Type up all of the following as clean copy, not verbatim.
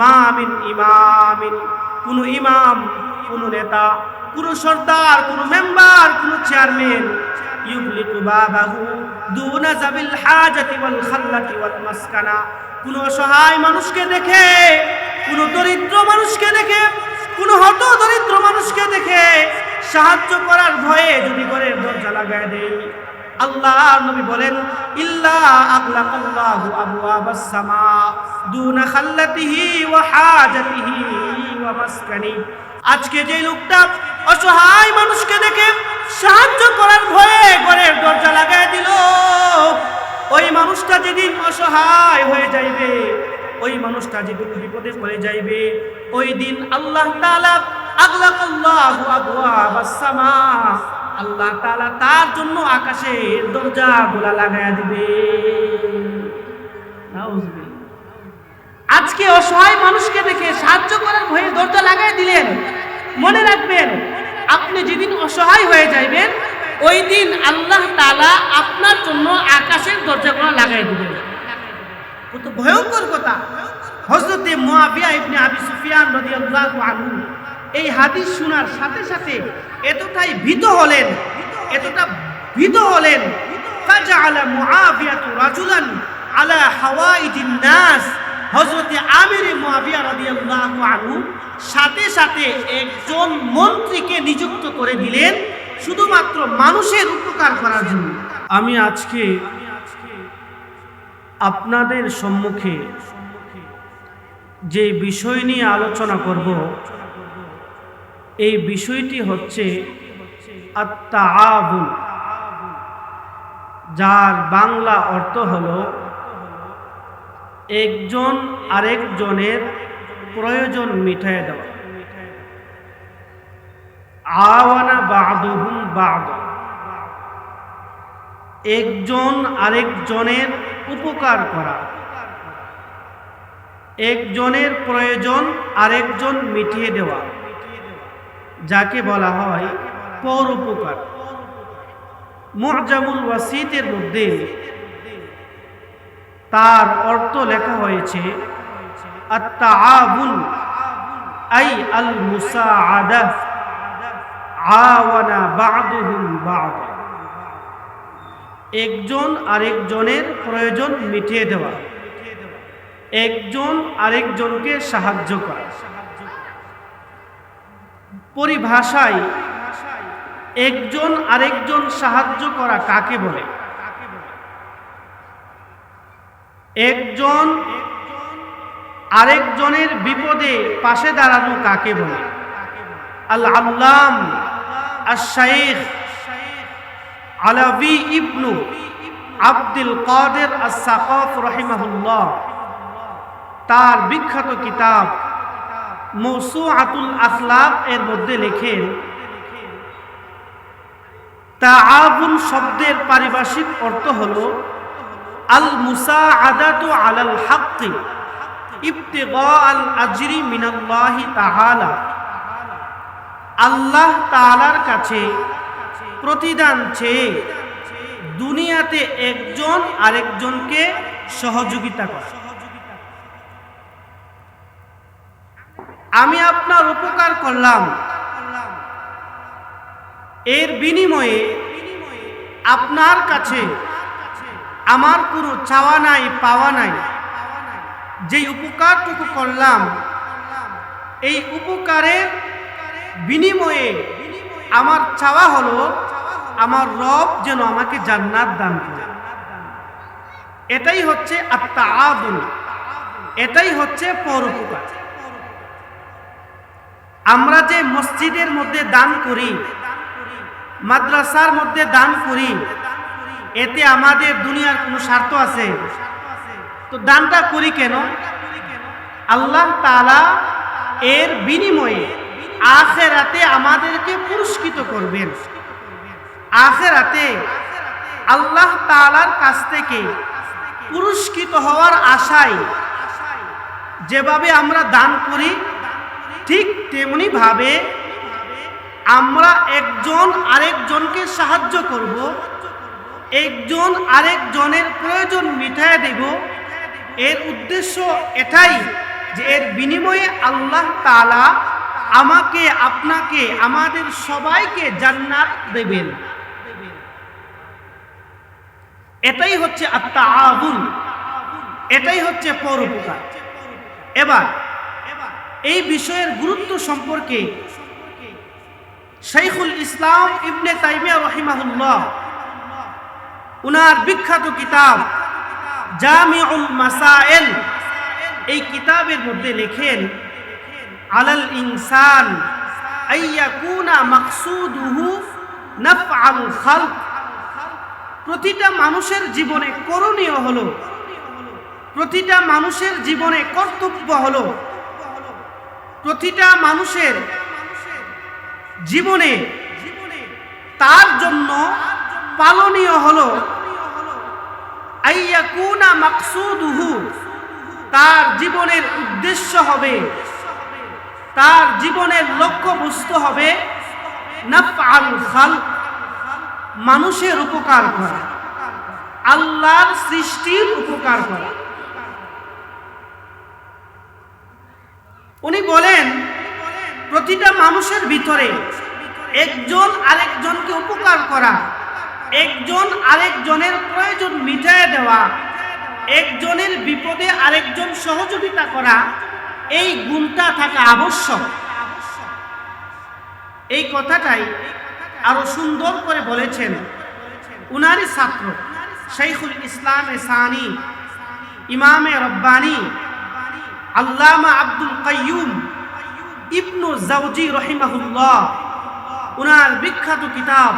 মামিন ইমামিন, কোন ইমাম, কোন নেতা, কোন সর্দার, কোন মেম্বার, কোন চেয়ারম্যান ইউগলিকু বাবাহু দুনা যাবিল হাজাতি ওয়াল খাল্লাতি ওয়াল মাসকানা, কোন অসহায় মানুষকে দেখে, কোন দরিদ্র মানুষকে দেখে, কোন হত দরিদ্র মানুষকে দেখে সাহায্য করার ভয়ে যদি ঘরের দরজা লাগায় দেয়, আল্লাহর নবী বলেন ইল্লা আগলাকাল্লাহু আবওয়াবাস সামা দুনা খাল্লাতিহি ওয়া হাজাতিহি ওয়া মাসকানি। আজকে যে লোকটা অসহায় মানুষকে দেখে সাহায্য করার ভয়ে ঘরের দরজা লাগায় দিল, ওই মানুষটা যেদিন অসহায় হয়ে যাইবে, ওই মানুষটা যেদিন বিপদে পড়ে যাইবে, ওই দিন আল্লাহ তাআলা আগলাকাল্লাহু আবওয়াবাস সামা, আল্লাহ তাআলা তার জন্য আকাশের দরজাগুলা লাগায়া দিবে। আজকে অসহায় মানুষকে দেখে সাহায্য করার ভয়ে দরজা লাগাই দিলেন, মনে রাখবেন আপনি যেদিন অসহায় হয়ে যাইবেন, ওই দিন আল্লাহ তাআলা আপনার জন্য আকাশের দরজাগুলা লাগাই দিবেন। কত ভয়ঙ্কর কথা। হযরতে মুআবিয়া ইবনে আবি সুফিয়ান রাদিয়াল্লাহু আনহু এই হাদিস শোনার সাথে সাথে এতটাই ভীত হলেন ফাজআলা মুআবিয়াতু রাজুলান আলা হাওয়াইজিন নাস, হযরতে আমির মুআবিয়া রাদিয়াল্লাহু আনহু সাথে সাথে একজন মন্ত্রীকে নিযুক্ত করে দিলেন শুধুমাত্র মানুষের উপকার করার জন্য। আমি আজকে আপনাদের সম্মুখে যে বিষয় নিয়ে আলোচনা করব, এই বিষয়টি হচ্ছে আত-তাআবুন, যার বাংলা অর্থ হলো একজন আরেকজনের প্রয়োজন মিটায় দেওয়া। আওয়ানা বা'দুহুম বা'দ, একজন আরেকজনের উপকার করা, একজনের প্রয়োজন আরেকজন মিটিয়ে দেওয়া, যাকে বলা হয় পরোপকার। মুআজামুল ওয়াসিতের মধ্যে তার অর্থ লেখা হয়েছে আত-তাআবুন আই আল মুসাআদা আওয়ানা বা'দুহুম বা'দ, একজন আরেকজনের প্রয়োজন মিটিয়ে দেওয়া, একজন আরেকজনকে সাহায্য করা। পরিভাষায় একজন আরেকজন সাহায্য করা কাকে বলে? একজন আরেকজনের বিপদে পাশে দাঁড়ানো কাকে বলে? আল-আল্লাম আশ-শাইখ আলাবী ইবনু আব্দুল কাদের আস-সাকাফ রাহিমাহুল্লাহ তার বিখ্যাত কিতাব মওসুআতুল আখলাক এর মধ্যে লেখেন, তাআবুন শব্দের পারিভাষিক অর্থ হলো আল মুসাআদাতু আলাল হাক্কি ইবতিগাআল আজরি মিনাল্লাহি তাআলা, আল্লাহ তাআলার কাছে প্রতিদান চেয়ে দুনিয়াতে একজন আরেকজনকে সহযোগিতা করা। আমি আপনার উপকার করলাম, এর বিনিময়ে আপনার কাছে আমার কোনো চাওয়া নাই, পাওয়া নাই। যে উপকারটুকু করলাম, এই উপকারের বিনিময়ে আমার চাওয়া হলো আমার রব যেন আমাকে জান্নাত দান করে। এটাই হচ্ছে আত-তাআবুন, এটাই হচ্ছে পরোপকার। আমরা যে মসজিদের মধ্যে দান করি, মাদ্রাসার মধ্যে দান করি, এতে আমাদের দুনিয়ার কোনো স্বার্থ আছে? তো দানটা করি কেন? আল্লাহ তাআলা এর বিনিময়ে আখিরাতে আমাদেরকে পুরস্কৃত করবেন। আখিরাতে আল্লাহ তাআলার কাছ থেকে পুরস্কৃত হওয়ার আশায় যেভাবে আমরা দান করি, ঠিক তেমনি ভাবে আমরা একজন আরেকজনকে সাহায্য করব, একজন আরেকজনের প্রয়োজন মিটায় দেব। এর উদ্দেশ্য এটাই যে এর বিনিময়ে আল্লাহ তাআলা আমাকে, আপনাকে, আমাদের সবাইকে জান্নাত দেবেন। এটাই হচ্ছে আত-তাআবুন, এটাই হচ্ছে পরোপকার। এবার এই বিষয়ের গুরুত্ব সম্পর্কে শাইখুল ইসলাম ইবনে তাইমিয়া রাহিমাহুল্লাহ উনার বিখ্যাত কিতাব জামিউল মাসাইল, এই কিতাবের মধ্যে লেখেন, আলাল ইনসান আইয়াকুনা মাকসুদুহু নাফআল খালক। প্রতিটা মানুষের জীবনে করণীয় হলো, প্রতিটা মানুষের জীবনে কর্তব্য হলো, প্রতিটা মানুষের জীবনে তার জন্য পালনীয় হলো আইয়াকুনা মাকসুদুহু, তার জীবনের উদ্দেশ্য হবে, তার জীবনের লক্ষ্যবস্তু হবে নাফআল খালক, মানুষের উপকার করা, আল্লাহর সৃষ্টির উপকার করা। উনি বলেন প্রতিটা মানুষের ভিতরে একজন আরেকজনকে উপকার করা, একজন আরেকজনের প্রয়োজন মিটায় দেওয়া, একজনের বিপদে আরেকজন সহযোগিতা করা, এই গুণটা থাকা আবশ্যক। এই কথাটাই আরো সুন্দর করে বলেছেন উনারই ছাত্র শাইখুল ইসলাম সানি, ইমামে রব্বানি আল্লামা আব্দুল কাইয়ুম ইবনু জাওজি রহিমাহুল্লাহ, উনার বিখ্যাত কিতাব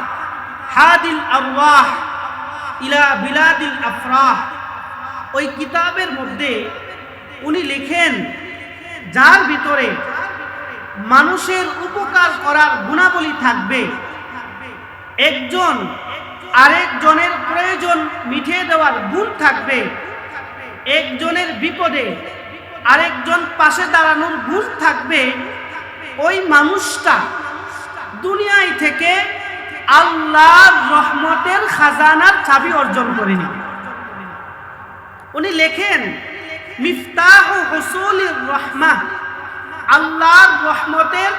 হাদিল আরওয়াহ ইলা বিলাদিল আফরাহ, ওই কিতাবের মধ্যে উনি লেখেন, যার ভিতরে মানুষের উপকার করার গুণাবলী থাকবে, একজন আরেকজনের প্রয়োজন মিটিয়ে দেওয়ার গুণ থাকবে, একজনের বিপদে আরেকজন পাশে দাঁড়ানোর গুণ থাকবে, ওই মানুষটা দুনিয়ায় থেকে আল্লাহর রহমতের খাজানার চাবি অর্জন করে নেবে। উনি লেখেন, মিফতাহু হুসুলির রাহমাহ, আল্লাহর রহমতের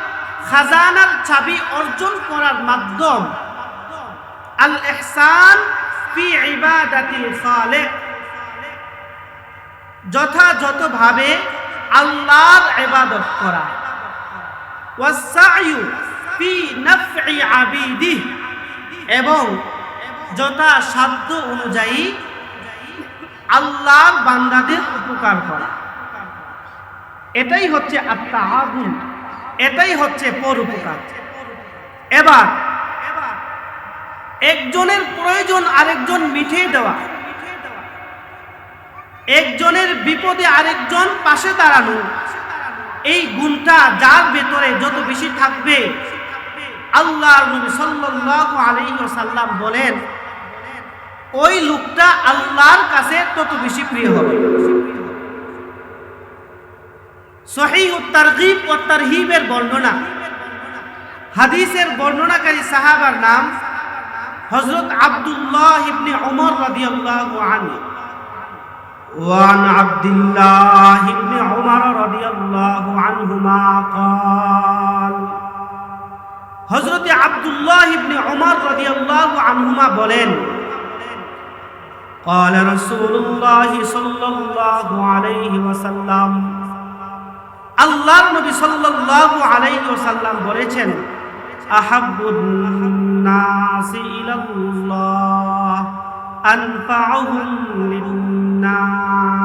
খাজানার চাবি অর্জন করার মাধ্যম আল ইহসান ফি ইবাদাতিল খালিক, যথাযথভাবে আল্লাহর ইবাদত করা, ওয়াসসাইয়ু ফি নাফঈ আবিদিহি, এবং যথাসাধ্য অনুযায়ী আল্লাহর বান্দাদের উপকার করা। এটাই হচ্ছে আত-তাআবুন, এটাই হচ্ছে পরোপকার। এবার একজনের প্রয়োজন আরেকজন মিটিয়ে দেওয়া, একজনের বিপদে আরেকজন পাশে দাঁড়ানো, এই গুণটা যার ভেতরে যত বেশি থাকবে, আল্লাহর নবী সাল্লাল্লাহু আলাইহি ওয়াসাল্লাম বলেন, ওই লোকটা আল্লাহর কাছে তত বেশি প্রিয় হবে। সহিহুত তারগীব ওয়া তারহিবের বর্ণনা, হাদিসের বর্ণনাকারী সাহাবার নাম হযরত আব্দুল্লাহ ইবনে উমর রাদিয়াল্লাহু আনহু। وعن عبد الله بن عمر رضي الله عنهما قال, হযরত আব্দুল্লাহ ইবনে উমর রাদিয়াল্লাহু আনহুমা বলেন, قال رسول الله صلى الله عليه وسلم, আল্লাহর নবী সাল্লাল্লাহু আলাইহি ওয়াসাল্লাম বলেছেন, আহাব্বুন নাসি ইলাল্লাহ আনফাউহুম লিন্নাস,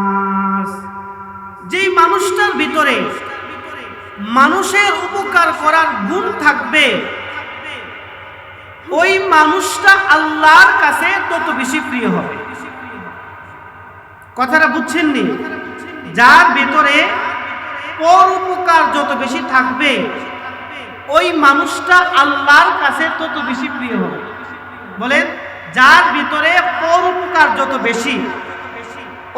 যেই মানুষটার ভিতরে মানুষের উপকার করার গুণ থাকবে, ওই মানুষটা আল্লাহর কাছে তত বেশি প্রিয় হবে। কথাটা বুঝছেননি? যার ভিতরে পরোপকার যত বেশি থাকবে, ওই মানুষটা আল্লাহর কাছে তত বেশি প্রিয় হবে। বলেন, যার ভিতরে পরোপকার যত বেশি,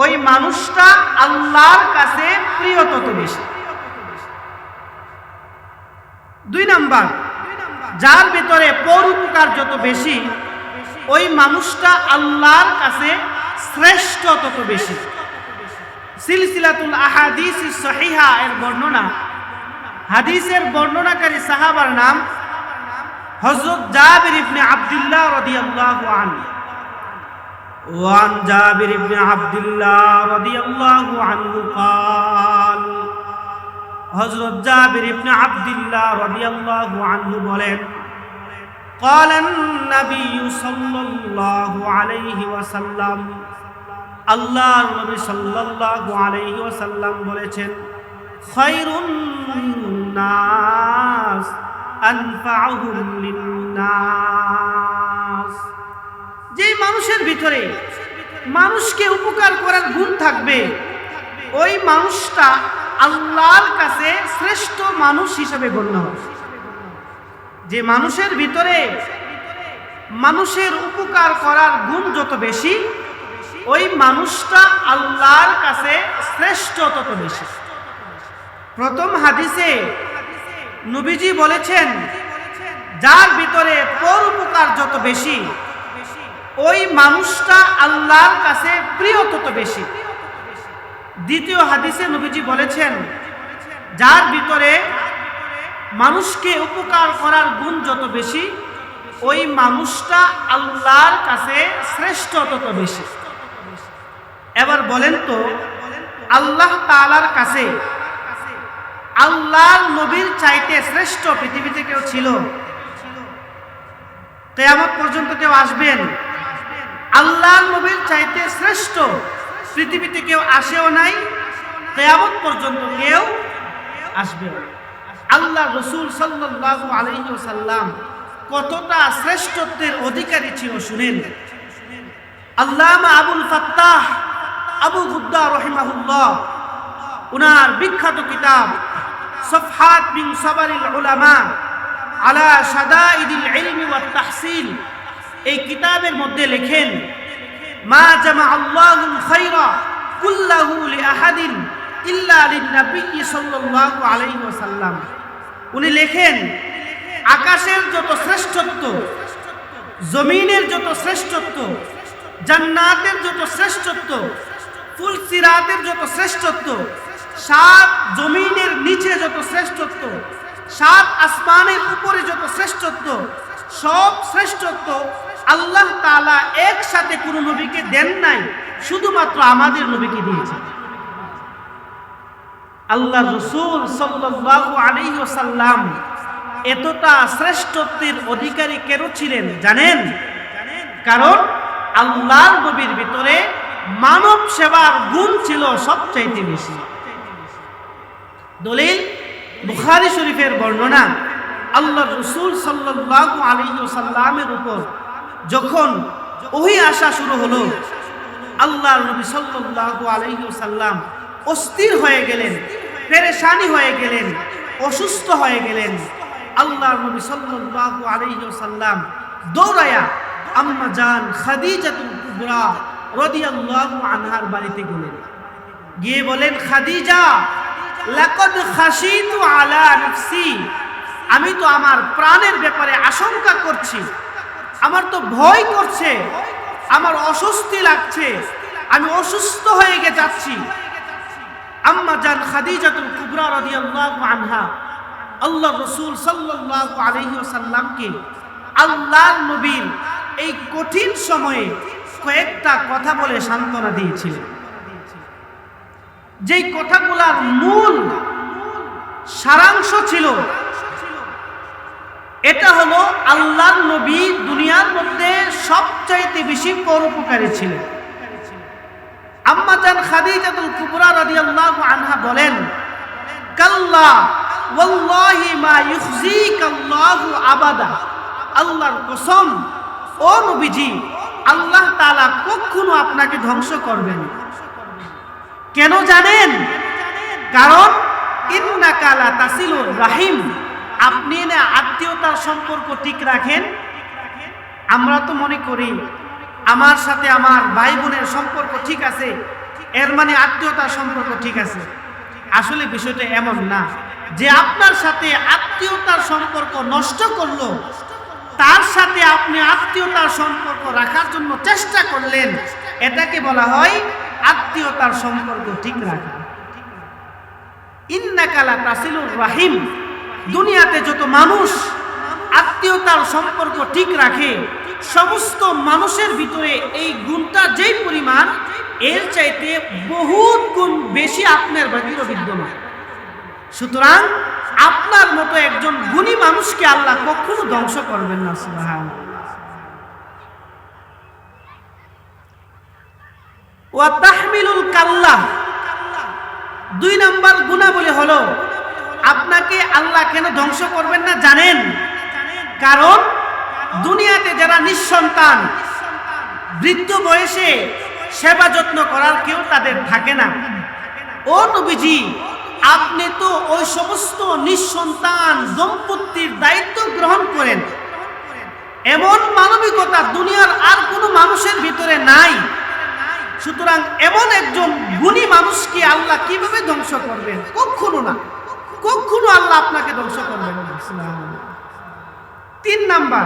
ওই মানুষটা আল্লাহর কাছে প্রিয় তত বেশি। 2 নাম্বার, যার ভিতরে পরোপকার যত বেশি, ওই মানুষটা আল্লাহর কাছে শ্রেষ্ঠ তত বেশি। সিলসিলাতুল আহাদিস সহিহা এর বর্ণনা, হাদিসের বর্ণনাকারী সাহাবার নাম হযরত জাবির ইবনে আব্দুল্লাহ রাদিয়াল্লাহু আনহু। ওয়ান জাবির ইবনে আব্দুল্লাহ রাদিয়াল্লাহু আনহু قال হযরত জাবির ইবনে আব্দুল্লাহ রাদিয়াল্লাহু আনহু বলেন قال النبي صلى الله عليه وسلم আল্লাহর নবী সাল্লাল্লাহু আলাইহি ওয়াসাল্লাম বলেছেন খায়রুন নাস আনফাউহুম লিন্নাস, যে মানুষের ভিতরে মানুষকে উপকার করার গুণ থাকবে ওই মানুষটা আল্লাহর কাছে শ্রেষ্ঠ মানুষ হিসেবে গণ্য হবে। যে মানুষের ভিতরে মানুষের উপকার করার গুণ যত বেশি ওই মানুষটা আল্লাহর কাছে শ্রেষ্ঠ তত বেশি। প্রথম হাদিসে নবীজি বলেছেন যার ভিতরে পরোপকার যত বেশি ওই মানুষটা আল্লাহর কাছে প্রিয় তত বেশি। দ্বিতীয় হাদিসে নবীজি বলেছেন যার ভিতরে মানুষকে উপকার করার গুণ যত বেশি ওই মানুষটা আল্লাহর কাছে শ্রেষ্ঠ তত বেশি। এবার বলেন তো আল্লাহ তাআলার কাছে আল্লাহর নবীর চাইতে শ্রেষ্ঠ পৃথিবীতে কেউ ছিল? কিয়ামত পর্যন্ত কেউ আসবেন আল্লাহর নবীর চাইতে শ্রেষ্ঠ পৃথিবীতে কেউ আসেও নাই, কিয়ামত পর্যন্ত কেউ আসবে না। আল্লাহ রাসূল সাল্লাল্লাহু আলাইহি ওয়াসাল্লাম কতটা শ্রেষ্ঠত্বের অধিকারী ছিল শুনেন। আল্লামা আবুল ফাত্তাহ আবু গুদ্দা রাহিমাহুল্লাহ উনার বিখ্যাত কিতাব সফহাত মিন সাবারিল উলামা আলা শাদাইদিল ইলমি ওয়াত তাহসিল, এই কিতাবের মধ্যে লেখেন মা জামা আল্লাহুল খায়রা কুল্লাহু লিআহাদিন ইল্লা লিন-নবী সাল্লাল্লাহু আলাইহি ওয়াসাল্লাম। উনি লেখেন আকাশের যত শ্রেষ্ঠত্ব, জমিনের যত শ্রেষ্ঠত্ব, জান্নাতের যত শ্রেষ্ঠত্ব, ফুলসিরাতের যত শ্রেষ্ঠত্ব, সাত জমিনের নিচে যত শ্রেষ্ঠত্ব, সাত আসমানের উপরে যত শ্রেষ্ঠত্ব, সব শ্রেষ্ঠত্ব আল্লাহ তাআলা একসাথে কোনো নবীকে দেন নাই, শুধুমাত্র আমাদের নবীকে দিয়েছেন। আল্লাহ রাসূল সাল্লাল্লাহু আলাইহি ওয়াসাল্লাম এতটা শ্রেষ্ঠত্বের অধিকারী কেন ছিলেন জানেন? কারণ আল্লাহর নবীর ভিতরে মানব সেবার গুণ ছিল সবচাইতে বেশি। দলিল বুখারী শরীফের বর্ণনা, আল্লাহ রাসূল সাল্লাল্লাহু আলাইহি ওয়াসাল্লামের উপর যখন ওহী আসা শুরু হলো আল্লাহর নবী সাল্লাল্লাহু আলাইহি ওয়াসাল্লাম অস্থির হয়ে গেলেন, পেরেশানি হয়ে গেলেন, অসুস্থ হয়ে গেলেন। আল্লাহর নবী সাল্লাল্লাহু আলাইহি ওয়াসাল্লাম দৌড়ায়া আম্মা জান খাদিজাতুল কুবরা রাদিয়াল্লাহু আনহার বাড়িতে গেলেন, গিয়ে বলেন খাদিজা লাকাদ খাশিতু আলা নাফসি, আমি তো আমার প্রাণের ব্যাপারে আশঙ্কা করছি, আমার তো ভয় করছে, আমার অস্বস্তি লাগছে, আমি অসুস্থ হয়ে যাচ্ছি। আম্মা জান খাদিজাতুল কুবরা রাদিয়াল্লাহু আনহা আল্লাহ রাসূল সাল্লাল্লাহু আলাইহি ওয়াসাল্লামকে আল্লাহর নবীর এই কঠিন সময়ে কয়েকটা কথা বলে সান্ত্বনা দিয়েছিলেন। যেই কথাগুলোর মূল সারাংশ ছিল এটা হলো আল্লাহর নবী দুনিয়ার মধ্যে সবচাইতে বেশি পরোপকারী ছিলেন। আম্মা জান খাদিজাতুল কুবরা রাদিয়াল্লাহু আনহা বলেন কাল্লা ওয়াল্লাহি মা ইউখজিকাল্লাহু আবাদা, আল্লাহর কসম ও নবীজি আল্লাহ তাআলা কখনো আপনাকে ধ্বংস করবেন। কেন জানেন? কারণ ইন্নাকা লা তাসিলুর রাহিম, আপনি না আত্মীয়তার সম্পর্ক ঠিক রাখেন। আমরা তো মনে করি আমার সাথে আমার ভাই বোনের সম্পর্ক ঠিক আছে, এর মানে আত্মীয়তার সম্পর্ক ঠিক আছে। আসলে বিষয়টা এমন না যে আপনার সাথে আত্মীয়তার সম্পর্ক নষ্ট করলো, তার সাথে আপনি আত্মীয়তার সম্পর্ক রাখার জন্য চেষ্টা করলেন, এটাকে বলা হয় আত্মীয়তার সম্পর্ক ঠিক রাখা। ইন্নাকা লা তাসিলুর রাহিম, দুনিয়াতে যত মানুষ আত্মীয়তার সম্পর্ক ঠিক রাখে, সমস্ত মানুষের ভিতরে এই গুণটা যেই পরিমাণ, এর চাইতে বহুত গুণ বেশি আপনার ভিতরে বিদ্যমান। সুতরাং আপনার মতো একজন গুণী মানুষকে আল্লাহ কখনো ধ্বংস করবেন না। সুবহানাল্লাহ। ওয়া তাহমিলুল কাল্লাহ, 2 নম্বর গুণাবলী হলো, আপনাকে আল্লাহ কেন ধ্বংস করবেন না জানেন? কারণ দুনিয়াতে যারা নিঃসন্তান, বৃদ্ধ বয়সে সেবা যত্ন করার কেউ তাদের থাকে না। ও নবীজি, আপনি তো ওই সমস্ত নিঃসন্তান দম্পতির দায়িত্ব গ্রহণ করেন। এমন মানবিকতা দুনিয়ার আর কোনো মানুষের ভিতরে নাই। সুতরাং এমন একজন গুণী মানুষকে আল্লাহ কিভাবে ধ্বংস করবেন? কখনো না, কখনো আল্লাহ আপনাকে ধ্বংস করবেন না। 3 নাম্বার,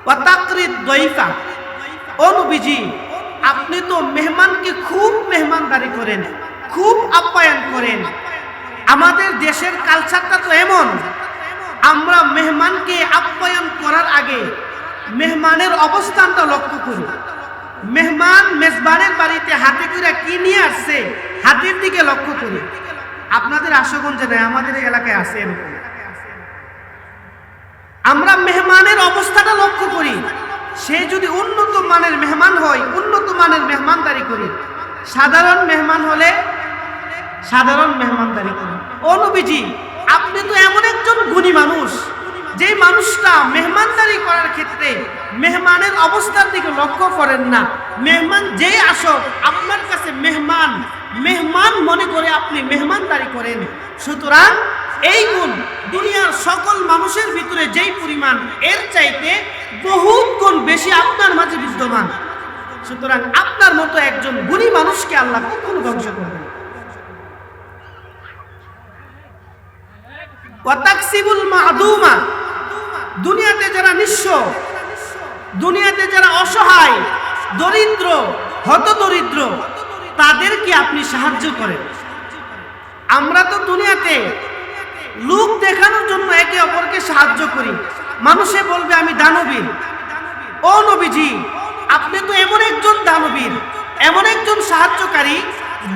ওয়া তাকরিদ দাইফা, ও নবীজি, আপনি তো মেহমানকে খুব মেহমানদারি করেন, খুব আপ্যায়ন করেন। আমাদের দেশের কালচারটা তো এমন, আমরা মেহমানকে আপ্যায়ন করার আগে মেহমানের অবস্থানটা লক্ষ্য করি। মেহমান মেজবানের বাড়িতে হাতে করে কি নিয়ে আসছে, হাতের দিকে লক্ষ্য করি। আপনাদের আশুগঞ্জে নয়, আমাদের এলাকায় আছে এরকম। আমরা মেহমানের অবস্থাটা লক্ষ্য করি। সে যদি উন্নত মানের মেহমান হয়, উন্নত মানের মেহমানদারি করি। সাধারণ মেহমান হলে সাধারণ মেহমানদারি করি। ও নবীজি, আপনি তো এমন একজন গুণী মানুষ, যে মানুষটা মেহমানদারি করার ক্ষেত্রে মেহমানের অবস্থার দিকে লক্ষ্য করেন না। মেহমান যেই আসুক, আপনার কাছে মেহমান মেহমান মনে করে আপনি মেহমানদারি করেন। সুতরাং এই গুণ দুনিয়ার সকল মানুষের ভিতরে যেই পরিমাণ, এর চাইতে বহুত গুণ বেশি আপনার মাঝে বিদ্যমান। সুতরাং আপনার মতো একজন গুণী মানুষকে আল্লাহ কখনো ধ্বংস করবেন না। ওয়া তাকসিবুল মাদুমা, দুনিয়াতে যারা নিঃস্ব, দুনিয়াতে যারা অসহায়, দরিদ্র, হতদরিদ্র, তাদেরকে আপনি সাহায্য করেন। আমরা তো দুনিয়াতে লোক দেখানোর জন্য একে অপরকে সাহায্য করি। মানুষে বলবে আমি দানবীর। ও নবীজি, আপনি তো এমন একজন দানবীর, এমন একজন সাহায্যকারী,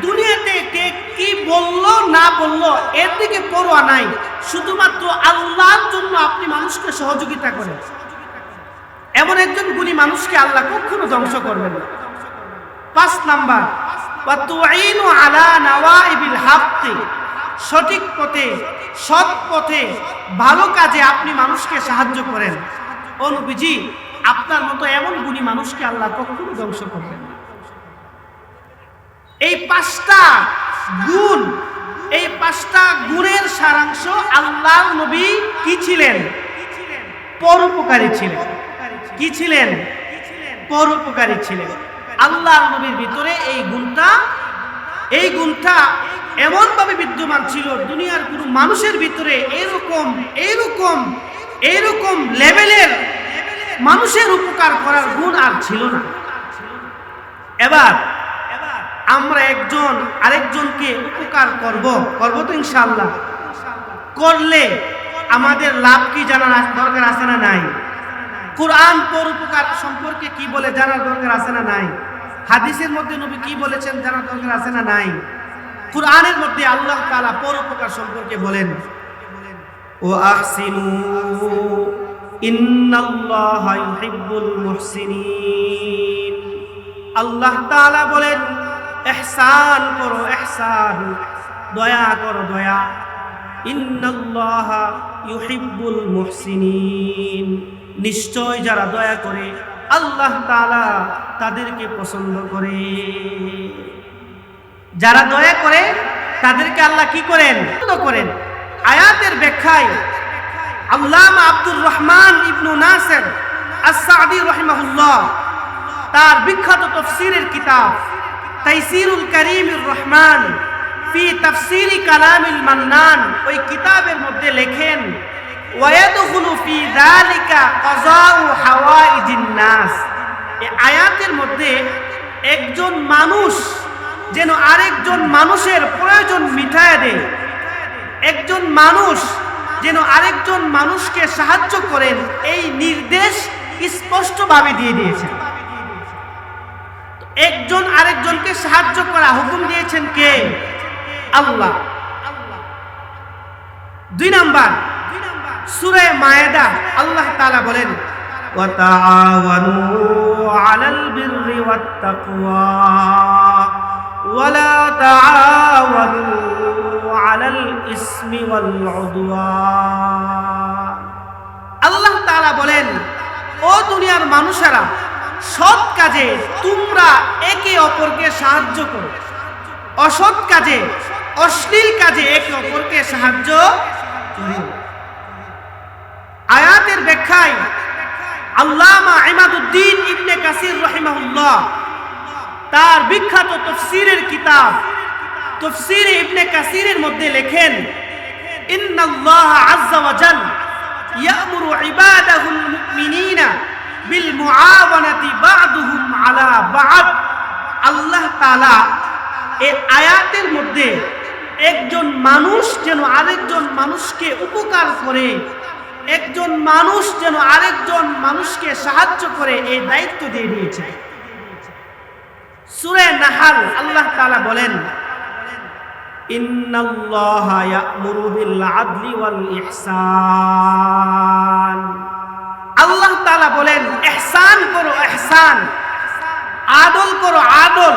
দুনিয়াতে কে কি বললো না বললো এর দিকে পরোয়া নাই। শুধুমাত্র আল্লাহর জন্য আপনি মানুষকে সহযোগিতা করেন। এমন একজন গুণী মানুষকে আল্লাহ কখনো ধ্বংস করবেন না। 5 নাম্বার, ওয়া তুঈনু আলা নাওয়াইবিল হক, সঠিক পথে, সৎ পথে, ভালো কাজে আপনি মানুষকে সাহায্য করেন। ও নবীজি, আপনার মতো এমন গুণী মানুষকে আল্লাহ কখনো ধ্বংস করবেন না। এই 5টা গুণ, এই 5টা গুণের সারাংশ, আল্লাহর নবী কি ছিলেন? পরোপকারী ছিলেন। কি ছিলেন? পরোপকারী ছিলেন। আল্লাহর নবীর ভিতরে এই গুণটা এমন ভাবে বিদ্যমান ছিল, দুনিয়ার কোনো মানুষের ভিতরে এরকম লেভেলের মানুষের উপকার করার গুণ আর ছিল না। এবার আমরা একজন আরেকজনকে উপকার করব তো ইনশাআল্লাহ। করলে আমাদের লাভ কি জানার দরকার আছে না নাই? কুরআন পরোপকার সম্পর্কে কি বলে জানার দরকার আছে না নাই? হাদিসের মধ্যে নবী কি বলেছেন জানার দরকার আছে না নাই? কুরআনের মধ্যে আল্লাহ তাআলা পরোপকার সম্পর্কে বলেন, ও আহসিনু ইন্নাল্লাহা ইউহিব্বুল মুহসিনিন। আল্লাহ তাআলা বলেন, ইহসান করো, ইহসান, দয়া করো, দয়া। ইন্নাল্লাহা ইউহিব্বুল মুহসিনিন, নিশ্চয় যারা দয়া করে আল্লাহ তাআলা তাদেরকে পছন্দ করে। যারা দয়া করে তাদেরকে আল্লাহ কি করেন? পছন্দ করেন। আয়াতের ব্যাখ্যায় আল্লামা আব্দুর রহমান ইবনু নাসির আস-সাদি রাহিমাহুল্লাহ তার বিখ্যাত তাফসীরের কিতাব তাইসিরুল কারীমির রহমান ফি তাফসীরি কালামিল মান্নান, ওই কিতাবের মধ্যে লেখেন, ওয়ায়াদখুলু ফি যালিকা কাযাউ হাওয়াইজিন নাস। এই আয়াতের মধ্যে একজন মানুষ যেন আরেকজন মানুষের প্রয়োজন মিটায় দেয়, একজন মানুষ যেন আরেকজন মানুষকে সাহায্য করেন, এই নির্দেশ স্পষ্টভাবে দিয়ে দিয়েছেন। একজন আরেকজনকে সাহায্য করা হুকুম দিয়েছেন কে? আল্লাহ। 2 নাম্বার সূরা মায়েদা আল্লাহ তাআলা বলেন ওয়াতাআওয়ানু আলাল বিররি ওয়াত তাকওয়া ওয়ালা তাআওয়ানু আলাল ইসমি ওয়াল উদওয়ান। আল্লাহ তাআলা বলেন, ও দুনিয়ার মানুষেরা, সৎ কাজে তোমরা একে অপরকে সাহায্য করো, অসৎ কাজে অশ্লীল কাজে একে অপরকে সাহায্য করো। আয়াতের ব্যাখ্যায় আল্লামা ইমাদুদ্দিন ইবনে কাসির রাহিমাহুল্লাহ তার বিখ্যাত তাফসীরের কিতাব তাফসীর ইবনে কাসিরের মধ্যে লেখেন, ইন্নাল্লাহ আযজা ওয়া জাল ইয়া'মুরু ইবাদাহুল মুমিনিনা বিল মুআওয়ানাতি বা'দুহুম আলা বা'দ। আল্লাহ তাআলা এই আয়াতের মধ্যে একজন মানুষ যেন আরেকজন মানুষকে উপকার করে, একজন মানুষ যেন আরেকজন মানুষকে সাহায্য করে, এই দায়িত্ব দিয়ে দিয়েছে। সূরা নাহল আল্লাহ তাআলা বলেন, ইন্নাল্লাহা ইয়া'মুরু বিল আদলি ওয়াল ইহসান। আল্লাহ তাআলা বলেন, ইহসান করো, ইহসান, আদল করো, আদল,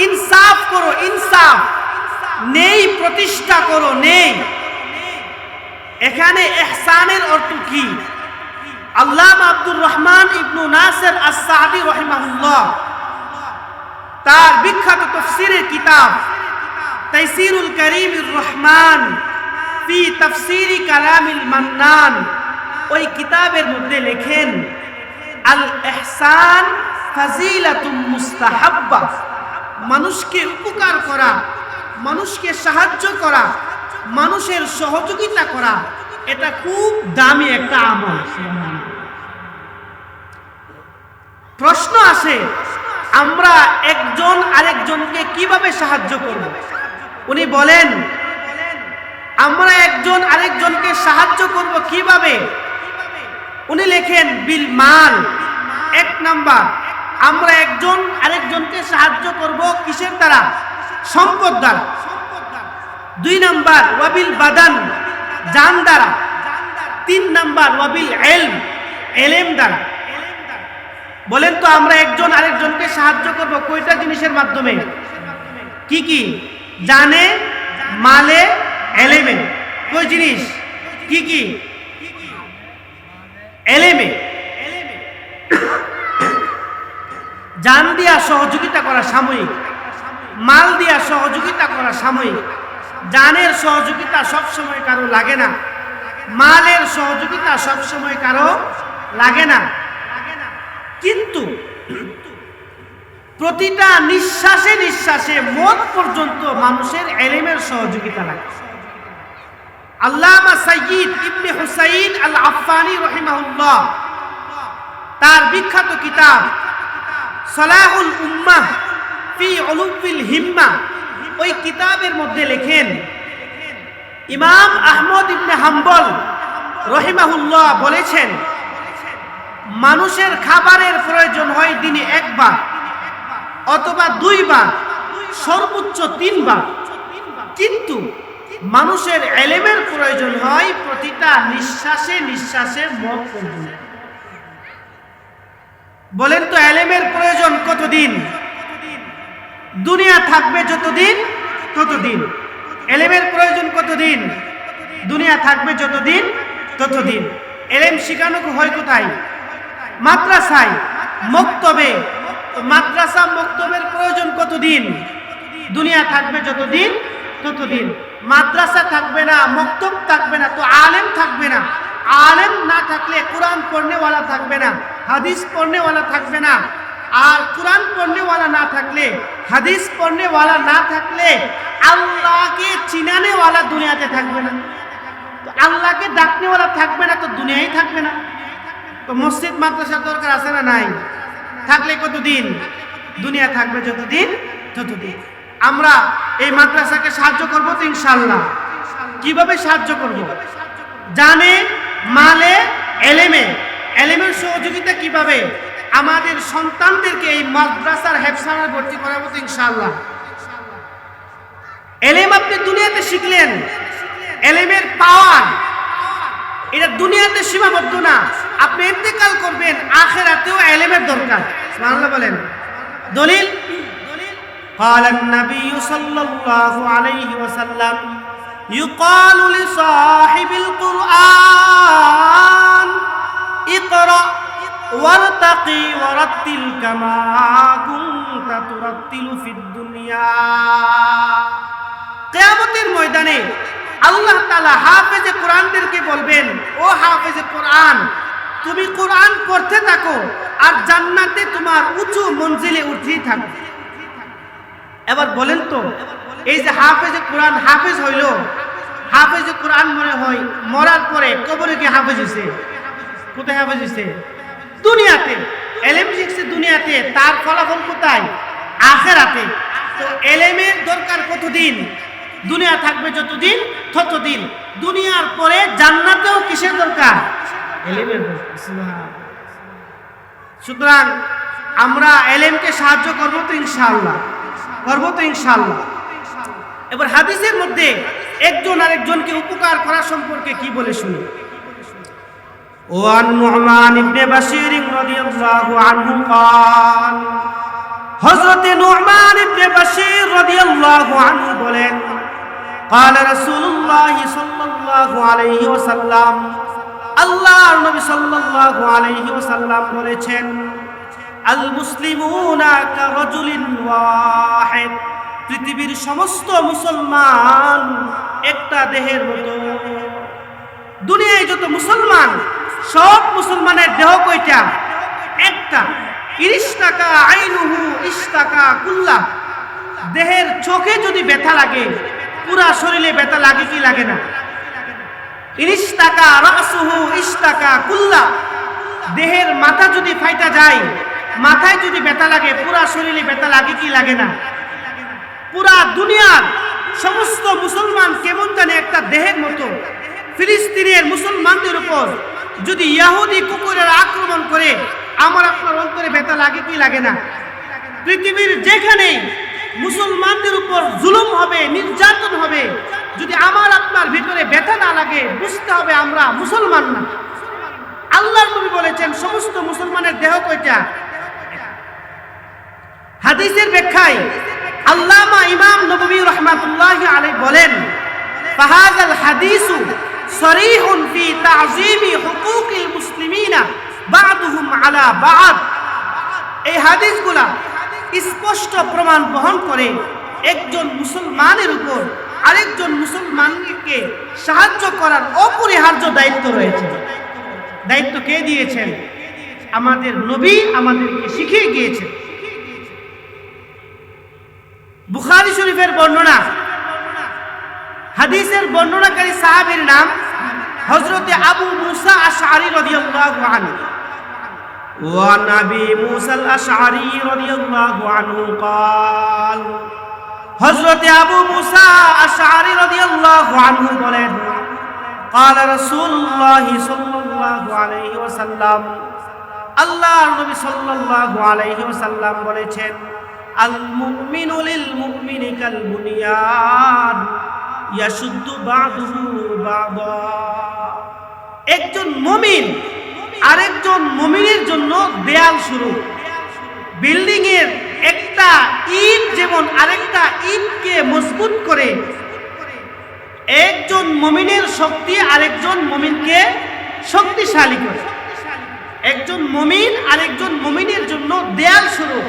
ইনসাফ করো, ইনসাফ, নেই প্রতিষ্ঠা করো, নেই। এখানে ইহসানের অর্থ কি? আল্লামা আব্দুর রহমান ইবনু নাসির আস-সাদি রাহিমাহুল্লাহ তার বিখ্যাত তাফসীরের কিতাব তাইসিরুল কারীমির রহমান ফি তাফসীরি কালামিল মান্নান, ওই কিতাবের মধ্যে লেখেন, আল ইহসান ফাজিলাতুম মুস্তাহাব্বা। মানুষকে উপকার করা, মানুষকে সাহায্য করা, মানুষের সহযোগিতা করা, এটা খুব দামি একটা আমল। প্রশ্ন আসে, আমরা একজন আরেকজনকে কিভাবে সাহায্য করব? উনি বলেন, আমরা একজন আরেকজনকে সাহায্য করব কিভাবে? উনি লেখেন, বিল মাল। 1 নাম্বার, আমরা একজন আরেকজনকে সাহায্য করব কিসের দ্বারা? সম্পদ দ্বারা। 2 নাম্বার, ওয়াবিল বাদান, জান দ্বারা। 3 নাম্বার, ওয়াবিল ইলম, ইলম দ্বারা। বলেন তো, আমরা একজন আরেকজনকে সাহায্য করব কয়টা জিনিসের মাধ্যমে? কি কি? জানে, মালে, ইলমে। কয় জিনিস? কি কি? ইলমে। জান দিয়া সহযোগিতা করা সাময়িক, মাল দিয়া সহযোগিতা করা সাময়িক। জানের সহযোগিতা সব সময় কারো লাগে না, মালের সহযোগিতা সব সময় কারো লাগে না, কিন্তু প্রতিটা নিঃশ্বাসে নিঃশ্বাসে মত পর্যন্ত মানুষের ইলমের সহযোগিতা লাগে। আল্লামা সাইয়্যিদ ইবনে হুসাইন আল আফফানি রাহিমাহুল্লাহ তার বিখ্যাত কিতাব সালাহুল উম্মাহ ফি উলুবিল হিম্মা, ওই কিতাবের মধ্যে লেখেন, ইমাম আহমদ ইবনে হাম্বল রাহিমাহুল্লাহ বলেছেন, মানুষের খাবারের প্রয়োজন হয় দিনে 1 বার অথবা 2 বার, সর্বোচ্চ 3 বার, কিন্তু মানুষের ইলমের প্রয়োজন হয় প্রতিটা নিঃশ্বাসে নিঃশ্বাসে মত পর্যন্ত। বলেন তো, ইলমের প্রয়োজন কতদিন? দুনিয়া থাকবে যতদিন ততদিন। ইলমের প্রয়োজন কতদিন? দুনিয়া থাকবে যতদিন ততদিন। ইলম শেখানো হয় কোথায়? মাদ্রাসায়, মক্তবে। তো মাদ্রাসা মক্তবের প্রয়োজন কতদিন? দুনিয়া থাকবে যতদিন ততদিন। মাদ্রাসা থাকবে না, মক্তব থাকবে না, তো আলেম থাকবে না। আলেম না থাকলে কোরআন পড়নেওয়ালা থাকবে না, হাদিস পড়নেওয়ালা থাকবে না। আর কোরআন পড়নেওয়ালা না থাকলে, হাদিস পড়নেওয়ালা না থাকলে আল্লাহকে চিনানেওয়ালা দুনিয়াতে থাকবে না। তো আল্লাহকে ডাকনেওয়ালা থাকবে না, তো দুনিয়ায় থাকবে না। তো মসজিদ মাদ্রাসার দরকার আছে না নাই? থাকলে কতদিন? দুনিয়া থাকবে যতদিন ততদিন। আমরা এই মাদ্রাসাকে সাহায্য করব তো ইনশাআল্লাহ। কিভাবে সাহায্য করব? জানে, মালে, এলেমে। এলেমের সহযোগিতা কিভাবে? আমাদের সন্তানদেরকে এই মাদ্রাসার হেফসানায় ভর্তি করাবো তো ইনশাআল্লাহ। এলেম আপনি দুনিয়াতে শিখলেন, এলেমের পাওয়ার এটা দুনিয়াতে সীমাবদ্ধ না, আপনি ইন্তেকাল করবেন, আখিরাতেও এলেমের দরকার। সুবহানাল্লাহ বলেন। দলিল قال النبي صلى الله عليه وسلم يقال لصاحب القرآن اقرأ وارتقي ورتل كما كنت ترتل في الدنيا। কিয়ামতের ময়দানে আল্লাহ তাআলা হাফেজে কোরআনদেরকে বলবেন, ও হাফেজে কোরআন, তুমি কোরআন পড়তে থাকো আর জান্নাতে তোমার উঁচু মঞ্জিলে উঠতেই থাকো। এবার বলেন তো, এই যে হাফেজে কোরআন হাফেজ হইল, হাফেজে কোরআন মনে হয় মরার পরে কবরে গিয়ে হাফেজ হইছে। কোথায় হাফেজ হইছে? দুনিয়াতে। এলেম শিখছে দুনিয়াতে, তার ফলাফল কোথায়? আখিরাতে। তো এলেমের দরকার কতদিন? দুনিয়া থাকবে যতদিন ততদিন। দুনিয়ার পরে জান্নাতেও কিসের দরকার? এলেমের দরকার। সুতরাং আমরা এলেমকে সাহায্য করবো তো ইনশাআল্লাহ, করবো তো ইনশাআল্লাহ। এবার হাদিসের মধ্যে একজন আরেকজনকে উপকার করা সম্পর্কে কি বলে শুনি। ওয়ান নু'মান ইবনে বাশীর রাদিয়াল্লাহু আনহু قال হযরত নু'মান ইবনে বাশীর রাদিয়াল্লাহু আনহু বলেন, قال রাসূলুল্লাহ সাল্লাল্লাহু আলাইহি ওয়াসাল্লাম, আল্লাহর নবী সাল্লাল্লাহু আলাইহি ওয়াসাল্লাম বলেছেন, আল মুসলিমুনা কারাজুলিন ওয়াহিদ, পৃথিবীর সমস্ত মুসলমান একটা দেহের মতো। দুনিয়ায় যত মুসলমান, সব মুসলমানের দেহ কয়টা? একটা। ইশতাকা আইনুহু ইশতাকা কুল্লা, দেহের চোখে যদি ব্যথা লাগে পুরা শরীরে ব্যথা লাগে কি লাগে না? ইশতাকা রাসুহু ইশতাকা কুল্লা, দেহের মাথা যদি ফাইটা যায়, মাথায় যদি ব্যথা লাগে পুরা শরীরে ব্যথা লাগে কি লাগে না? পুরা দুনিয়ার সমস্ত মুসলমান কেমন জানে একটা দেহের মতো। ফিলিস্তিনের মুসলমানদের উপর যদি ইহুদি কুকুরের আক্রমণ করে আমার আপনার অন্তরে ব্যথা লাগে কি লাগে না? পৃথিবীর যেখানে মুসলমানদের উপর জুলুম হবে, নির্যাতন হবে, যদি আমার আপনার ভিতরে ব্যথা না লাগে, বুঝতে হবে আমরা মুসলমান না। আল্লাহর নবী বলেছেন সমস্ত মুসলমানের দেহ কয়টা? হাদিসের ব্যাখ্যায় আল্লামা ইমাম নববী রাহমাতুল্লাহি আলাইহি বলেন, ফাহাযাল হাদিসু সরিহুন ফি তা'যীমি হুকুকিল মুসলিমিনা বা'দুহুম আলা বা'দ। এই হাদিসগুলা স্পষ্ট প্রমাণ বহন করে একজন মুসলমানের উপর আরেকজন মুসলমানকে সাহায্য করার অপরিহার্য দায়িত্ব রয়েছে। দায়িত্ব কে দিয়েছেন? আমাদের নবী আমাদেরকে শিখিয়ে গিয়েছেন। বুখারী শরীফের বর্ণনা, হাদিসের বর্ণনাকারী সাহাবীর নাম হযরত আবু মুসা আশআরী রাদিয়াল্লাহু আনহু। ওয়া নবী মুসা আশআরী রাদিয়াল্লাহু আনহু قال, হযরত আবু মুসা আশআরী রাদিয়াল্লাহু আনহু বলেন, قال রাসূলুল্লাহ সাল্লাল্লাহু আলাইহি ওয়াসাল্লাম, আল্লাহর নবী সাল্লাল্লাহু আলাইহি ওয়াসাল্লাম বলেছেন, আল মুমিনু লিল মুমিনি কাল বুনিয়ান ইয়াশুদ্দু বা'দুহু বা'দা। একজন মুমিন আরেকজন মুমিনের জন্য দেয়াল স্বরূপ। বিল্ডিং এর একটা ইট যেমন আরেকটা ইটকে মজবুত করে, একজন মুমিনের শক্তি আরেকজন মুমিনকে শক্তিশালী করে। একজন মুমিন আরেকজন মুমিনের জন্য দেয়াল স্বরূপ।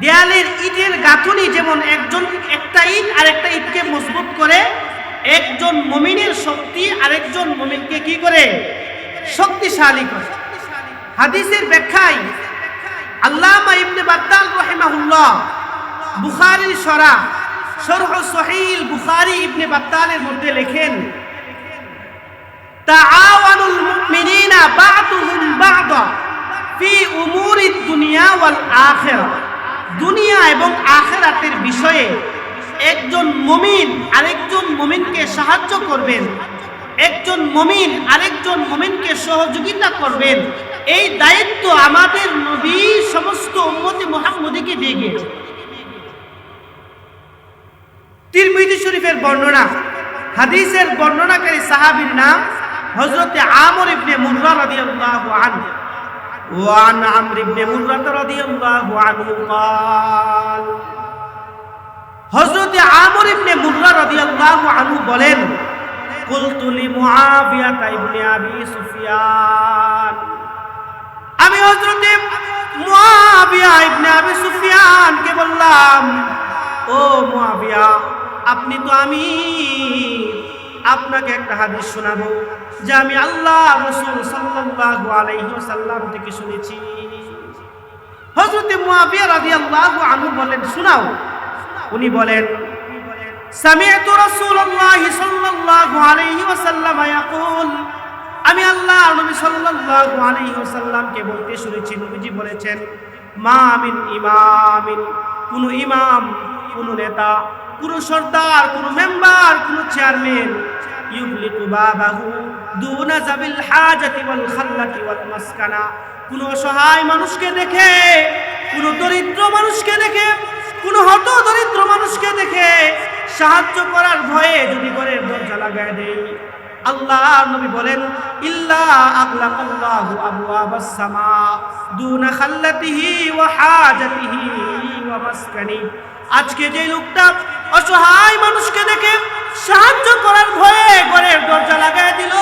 দেয়ালের ইটের গাঁথুনি যেমন একটা ইট আরেকটা ইটকে মজবুত করে, একজন মুমিনের শক্তি আরেকজন মুমিনকে কি করে? শক্তিশালী করে। হাদিসের ব্যাখ্যায় আল্লামা ইবনে বাত্তাল রাহিমাহুল্লাহ বুখারীর শরহ সহিহ বুখারী ইবনে বাত্তালের মধ্যে লেখেন, তাআওয়ানুল মুমিনিনা বা'দুহুম বা'দা ফি উমুরিদ দুনিয়া ওয়াল আখিরা, দুনিয়া এবং আখিরাতের বিষয়ে একজন মুমিন আরেকজন মুমিনকে সাহায্য করবেন, একজন মুমিন আরেকজন মুমিনকে সহযোগিতা করবেন, এই দায়িত্ব আমাদের নবী সমস্ত উম্মতে মুহাম্মদীকে দিয়ে গিয়েছেন। তিরমিজি শরীফের বর্ণনা, হাদিসের বর্ণনাকারী সাহাবীর নাম হযরত আমর ইবনে মুররা রাদিয়াল্লাহু আনহু। وعن عمرو بن مرة رضي الله عنه قال হযরত আমর ইবনে মুররা রাদিয়াল্লাহু আনহু বলেন, কুলতু লিমুআবিয়া ইবনে আবি সুফিয়ান, আমি হযরত মুআবিয়া ইবনে আবি সুফিয়ানকে বললাম, ও মুআবিয়া, আপনি তো আমির, আপনাকে একটা হাদিস শোনাবো যা আমি আল্লাহ রাসূল সাল্লাল্লাহু আলাইহি ওয়াসাল্লাম থেকে শুনেছি। হযরত মুআবিয়া রাদিয়াল্লাহু আনহু বলেন, শোনাও। উনি বলেন, সামি'তু রাসূলুল্লাহি সাল্লাল্লাহু আলাইহি ওয়াসাল্লাম ইয়াকুল, আমি আল্লাহর নবী সাল্লাল্লাহু আলাইহি ওয়াসাল্লামকে বলতে শুনেছি, নবীজি বলেছেন, মা মিন ইমামিন, কোন ইমাম, কোন নেতা, কোন সরদার, কোন মেম্বার, কোন চেয়ারম্যান, ইউগলিকু বাবাহু দুনা যাবিল হাজাতি ওয়াল খাল্লাতি ওয়াল মাসকানা, কোন অসহায় মানুষকে দেখে, কোন দরিদ্র মানুষকে দেখে, কোন হত দরিদ্র মানুষকে দেখে সাহায্য করার ভয়ে যদি ঘরের দরজা লাগায় দেয়, আল্লাহ নবী বলেন, ইল্লা আগলাকাল্লাহু আবওয়াবাস সামা দুনা খাল্লাতিহি ওয়া হাজাতিহি ওয়া মাসকানি। আজকে যে লোকটা অসহায় মানুষকে দেখে সাহায্য করার ভয়ে ঘরের দরজা লাগায় দিল,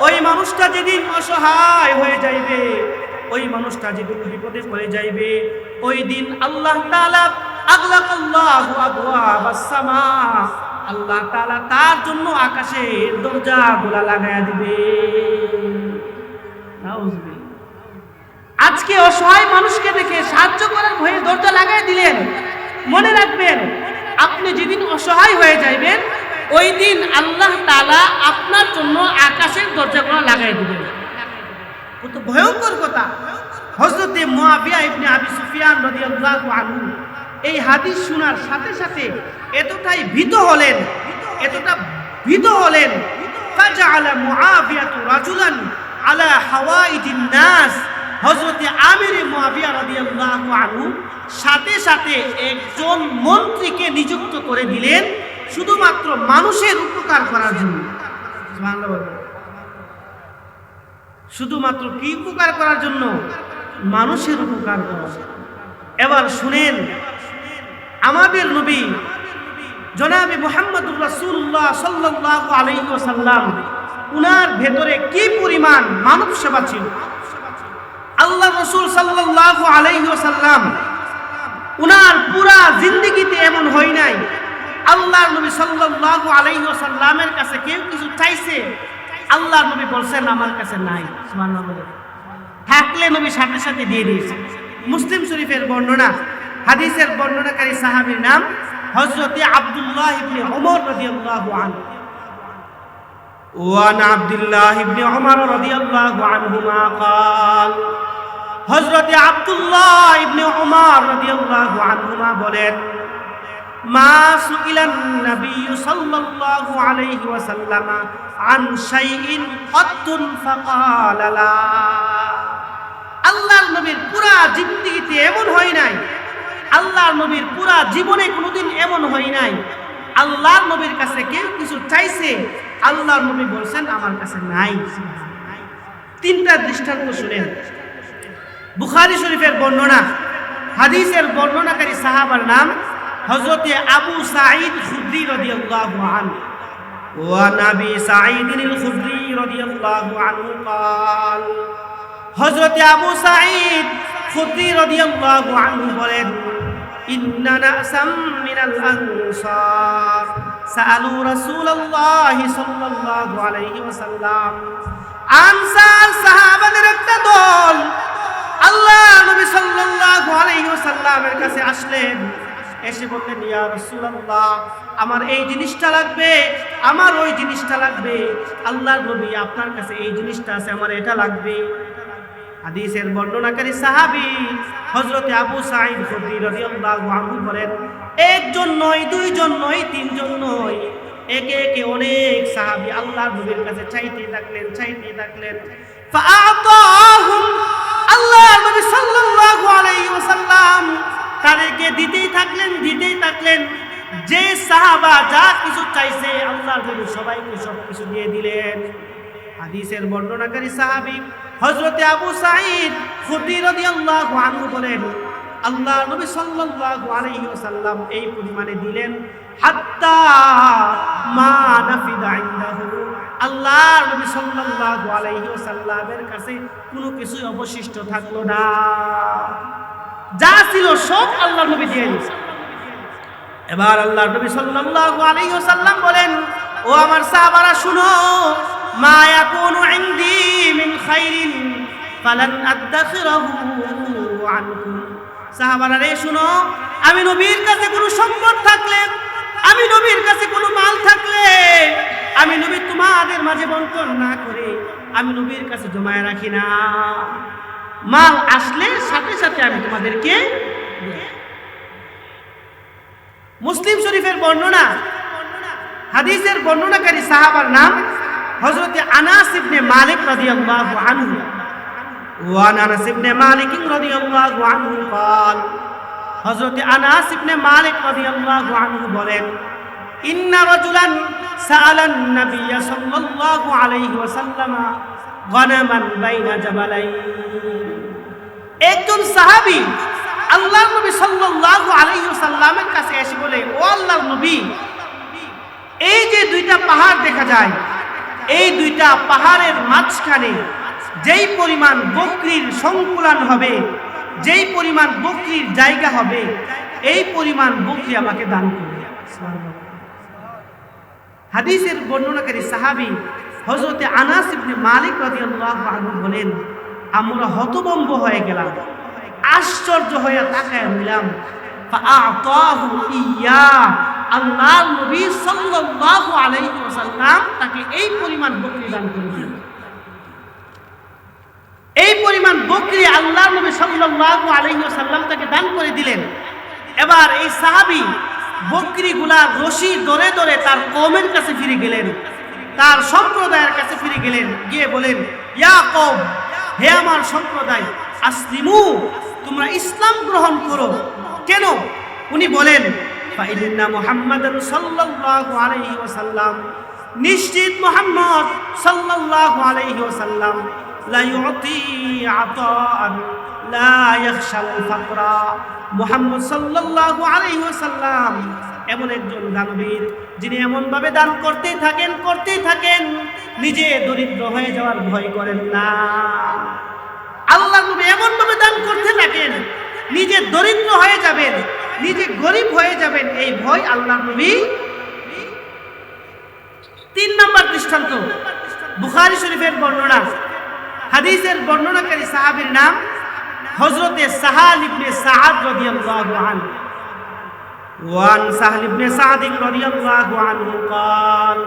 ওই মানুষটা যেদিন অসহায় হয়ে যাইবে, ওই মানুষটা যেদিন বিপদে পড়ে যাইবে, ওই দিন আল্লাহ তাআলা আগলাকাল্লাহু আবওয়াবাস সামা, আল্লাহ তাআলা তার জন্য আকাশের দরজাগুলা লাগায় দিবে। নাউজুবিল্লাহ। আজকে অসহায় মানুষকে দেখে সাহায্য করার ভয়ে দরজা লাগায় দিলেন, মনে রাখবেন, আপনি যেদিন অসহায় হয়ে যাইবেন, ওই দিন আল্লাহ তাআলা আপনার জন্য আকাশের দরজাগুলো লাগায় দিবেন। কত ভয়ঙ্কর কথা। হযরত মুআবিয়া ইবনে আবি সুফিয়ান রাদিয়াল্লাহু আনহু এই হাদিস শোনার সাথে সাথে এতটাই ভীত হলেন, ফাজআলা মুআবিয়াতু রাজুলান আলা হাওয়াইজিন নাস, হযরত আমির মুআবিয়া রাদিয়াল্লাহু আনহু সাথে সাথে একজন মন্ত্রীকে নিযুক্ত করে দিলেন শুধুমাত্র মানুষের উপকার করার জন্য। সুবহানাল্লাহ বলবেন। শুধুমাত্র কি উপকার করার জন্য? মানুষের উপকার করার জন্য। এবার শুনেন, আমাদের নবী জনাবে মুহাম্মদুর রাসূলুল্লাহ সাল্লাল্লাহু আলাইহি ওয়াসাল্লাম, উনার ভেতরে কি পরিমাণ মানব সেবা ছিল। আল্লাহ রাসূল সাল্লাল্লাহু আলাইহি ওয়াসাল্লাম উনার পুরা জিন্দেগিতে এমন হয় নাই আল্লাহর নবী সাল্লাল্লাহু আলাইহি ওয়াসাল্লামের কাছে কেউ কিছু চাইছে, আল্লাহর নবী বলছেন আমার কাছে নাই। সুবহানাল্লাহ। থাকলে নবী সাথে সাথে দিয়ে দিয়েছে। মুসলিম শরীফের বর্ণনা, হাদিসের বর্ণনাকারী সাহাবীর নাম হযরত আব্দুল্লাহ ইবনে ওমর রাদিয়াল্লাহু আনহু। ওয়ান আব্দুল্লাহ ইবনে ওমর রাদিয়াল্লাহু আনহুমা قال, হযরত আব্দুল্লাহ ইবনে ওমর রাদিয়াল্লাহু আনহুমা বলেন, মা সুইলান নবী সাল্লাল্লাহু আলাইহি ওয়াসাল্লাম আন শাইইন কাত্তুন ফাকাল লা। আল্লাহর নবীর পুরা জিন্দেগিতে এমন হয় নাই, আল্লাহর নবীর পুরা জীবনে কোনোদিন এমন হয় নাই আল্লাহর নবীর কাছে কেউ কিছু চাইছে, আল্লাহর নবী বলছেন আমার কাছে নাই। তিনটা দৃষ্টান্ত শুনেন। বুখারী শরীফের বর্ণনা, হাদিসের বর্ণনাকারী সাহাবার নাম হযরত আবু সাঈদ খুদরি রাদিয়াল্লাহু আনহু। ওয়া নবী সাঈদ আল খুদরি রাদিয়াল্লাহু আনহু قال, হযরত আবু সাঈদ খুদরি রাদিয়াল্লাহু আনহু বলেন, ইন্না নাসাম মিনাল আনসার সাআলু রাসূলুল্লাহ সাল্লাল্লাহু আলাইহি ওয়াসাল্লাম। আনসার সাহাবাদের একটা দল আল্লাহ নবী সাল্লাল্লাহু আলাইহি ওয়াসাল্লামের কাছে আসলেন, এসে বললেন, ইয়া রাসূলুল্লাহ, আমার এই জিনিসটা লাগবে, আমার ওই জিনিসটা লাগবে। আল্লাহর নবী, আপনার কাছে এই জিনিসটা আছে, আমার এটা লাগবে। হাদিসের বর্ণনাকারী সাহাবী হযরত আবু সাঈদ খুদরী রাদিয়াল্লাহু আনহু বলেন, একজন নয়, দুইজন নয়, তিনজন নয়, একে একে অনেক সাহাবী আল্লাহর নবীর কাছে চাইতে থাকলেন। ফাআতাহুম, আল্লাহর নবী সাল্লাল্লাহু আলাইহি ওয়াসাল্লাম তাদেরকে দিতেই থাকলেন। যে সাহাবা যা কিছু চাইছে আল্লাহর নবী সবাইকে সব কিছু দিয়ে দিলেন। হাদিসের বর্ণনাকারী সাহাবী হযরত আবু সাঈদ খুদরী রাদিয়াল্লাহু আনহু বলেন, আল্লাহর নবী সাল্লাল্লাহু আলাইহি ওয়াসাল্লাম এই পরিমাণে দিলেন, হাত্তা মা নাফিদা ইনদাহু, আল্লাহর নবী সাল্লাল্লাহু আলাইহি ওয়াসাল্লামের কাছে কোনো কিছুই অবশিষ্ট থাকলো না। যা ছিল সব আল্লাহর নবী দিয়ে দিয়েছেন। এবার আল্লাহর নবী সাল্লাল্লাহু আলাইহি ওয়াসাল্লাম বলেন, ও আমার সাহাবারা শুনো, মা ইয়াকুনু ইনদি মিন খাইরিন ফালান আদাখিরাহু আনকুম। সাহাবারা রে শুনো, আমি নবীর কাছে কোনো সম্পদ থাকলে, আমি নবীর কাছে কোনো মাল থাকলে, আমি নবী তোমাদের মাঝে বন্টন না করে আমি নবীর কাছে জমায়ে রাখি না। মাল আসলে সাথে সাথে আমি তোমাদেরকে। মুসলিম শরীফের বর্ণনা, হাদিসের বর্ণনাকারী সাহাবার নাম হযরত আনাস ইবনে মালিক রাদিয়াল্লাহু আনহু। ওয়া আনাস ইবনে মালিক রাদিয়াল্লাহু আনহু قال, হযরত আনাস ইবনে মালিক রাদিয়াল্লাহু আনহু বলেন, ইন্না রাজুলান সাআলান নবিয়্য সাল্লাল্লাহু আলাইহি ওয়াসাল্লাম গনামান বাইনা জাবালাইন। একজন সাহাবী আল্লাহর নবী সাল্লাল্লাহু আলাইহি ওয়াসাল্লামের কাছে এসে বলে, ও আল্লাহর নবী, এই যে দুইটা পাহাড় দেখা যায়, এই দুইটা পাহাড়ের মাঝখানে যেই পরিমাণ বকরির সংকুলান হবে, যেই পরিমাণ বকরির জায়গা হবে, এই পরিমাণ বকরি আমাকে দান করবে। হাদিসের বর্ণনাকারী সাহাবী হযরত আনাস ইবনে মালিক রাদিয়াল্লাহু আনহু বলেন, আমরা হতভম্ব হয়ে গেলাম, আশ্চর্য হয়ে তাকায় রইলাম। ফাআতাহু ইয়া, আল্লাহর নবী সাল্লাল্লাহু আলাইহি ওয়াসাল্লাম তাকে এই পরিমাণ বকরি দান করে দিলেন। এই পরিমাণ বকরি আল্লাহর নবী সাল্লাল্লাহু আলাইহি ওয়াসাল্লাম তাকে দান করে দিলেন। এবার এই সাহাবী বকরিগুলা রশি ধরে ধরে তার কওমের কাছে ফিরে গেলেন, তার সম্প্রদায়ের কাছে ফিরে গেলেন, গিয়ে বলেন, ইয়া কওম, হে আমার সম্প্রদায়, আসলিমু, তোমরা ইসলাম গ্রহণ করো। কেন? উনি বলেন, ফাইন্না মুহাম্মাদান সাল্লাল্লাহু আলাইহি ওয়াসাল্লাম, নিশ্চিত মুহাম্মদ সাল্লাল্লাহু আলাইহি ওয়াসাল্লাম লা ইউতি আতাআন লা ইয়াখশাল ফাকরা। মুহাম্মদ সাল্লাল্লাহু আলাইহি ওয়াসাল্লাম এমন একজন দানবীর, যিনি এমন ভাবে দান করতেই থাকেন, নিজে দরিদ্র হয়ে যাওয়ার ভয় করেন না। আল্লাহর নবী এমন ভাবে দান করতে থাকেন, নিজে দরিদ্র হয়ে যাবেন, নিজে গরিব হয়ে যাবেন, এই ভয় আল্লাহর নবী। 3 নম্বর দৃষ্টান্ত, বুখারী শরীফের বর্ণনা, হাদিসের বর্ণনাকারী সাহাবীর নাম হযরতে সাহাল ইবনে সাআদ রাদিয়াল্লাহু আনহু। ওয়ান সাহাল ইবনে সাআদ রাদিয়াল্লাহু আনহু قال,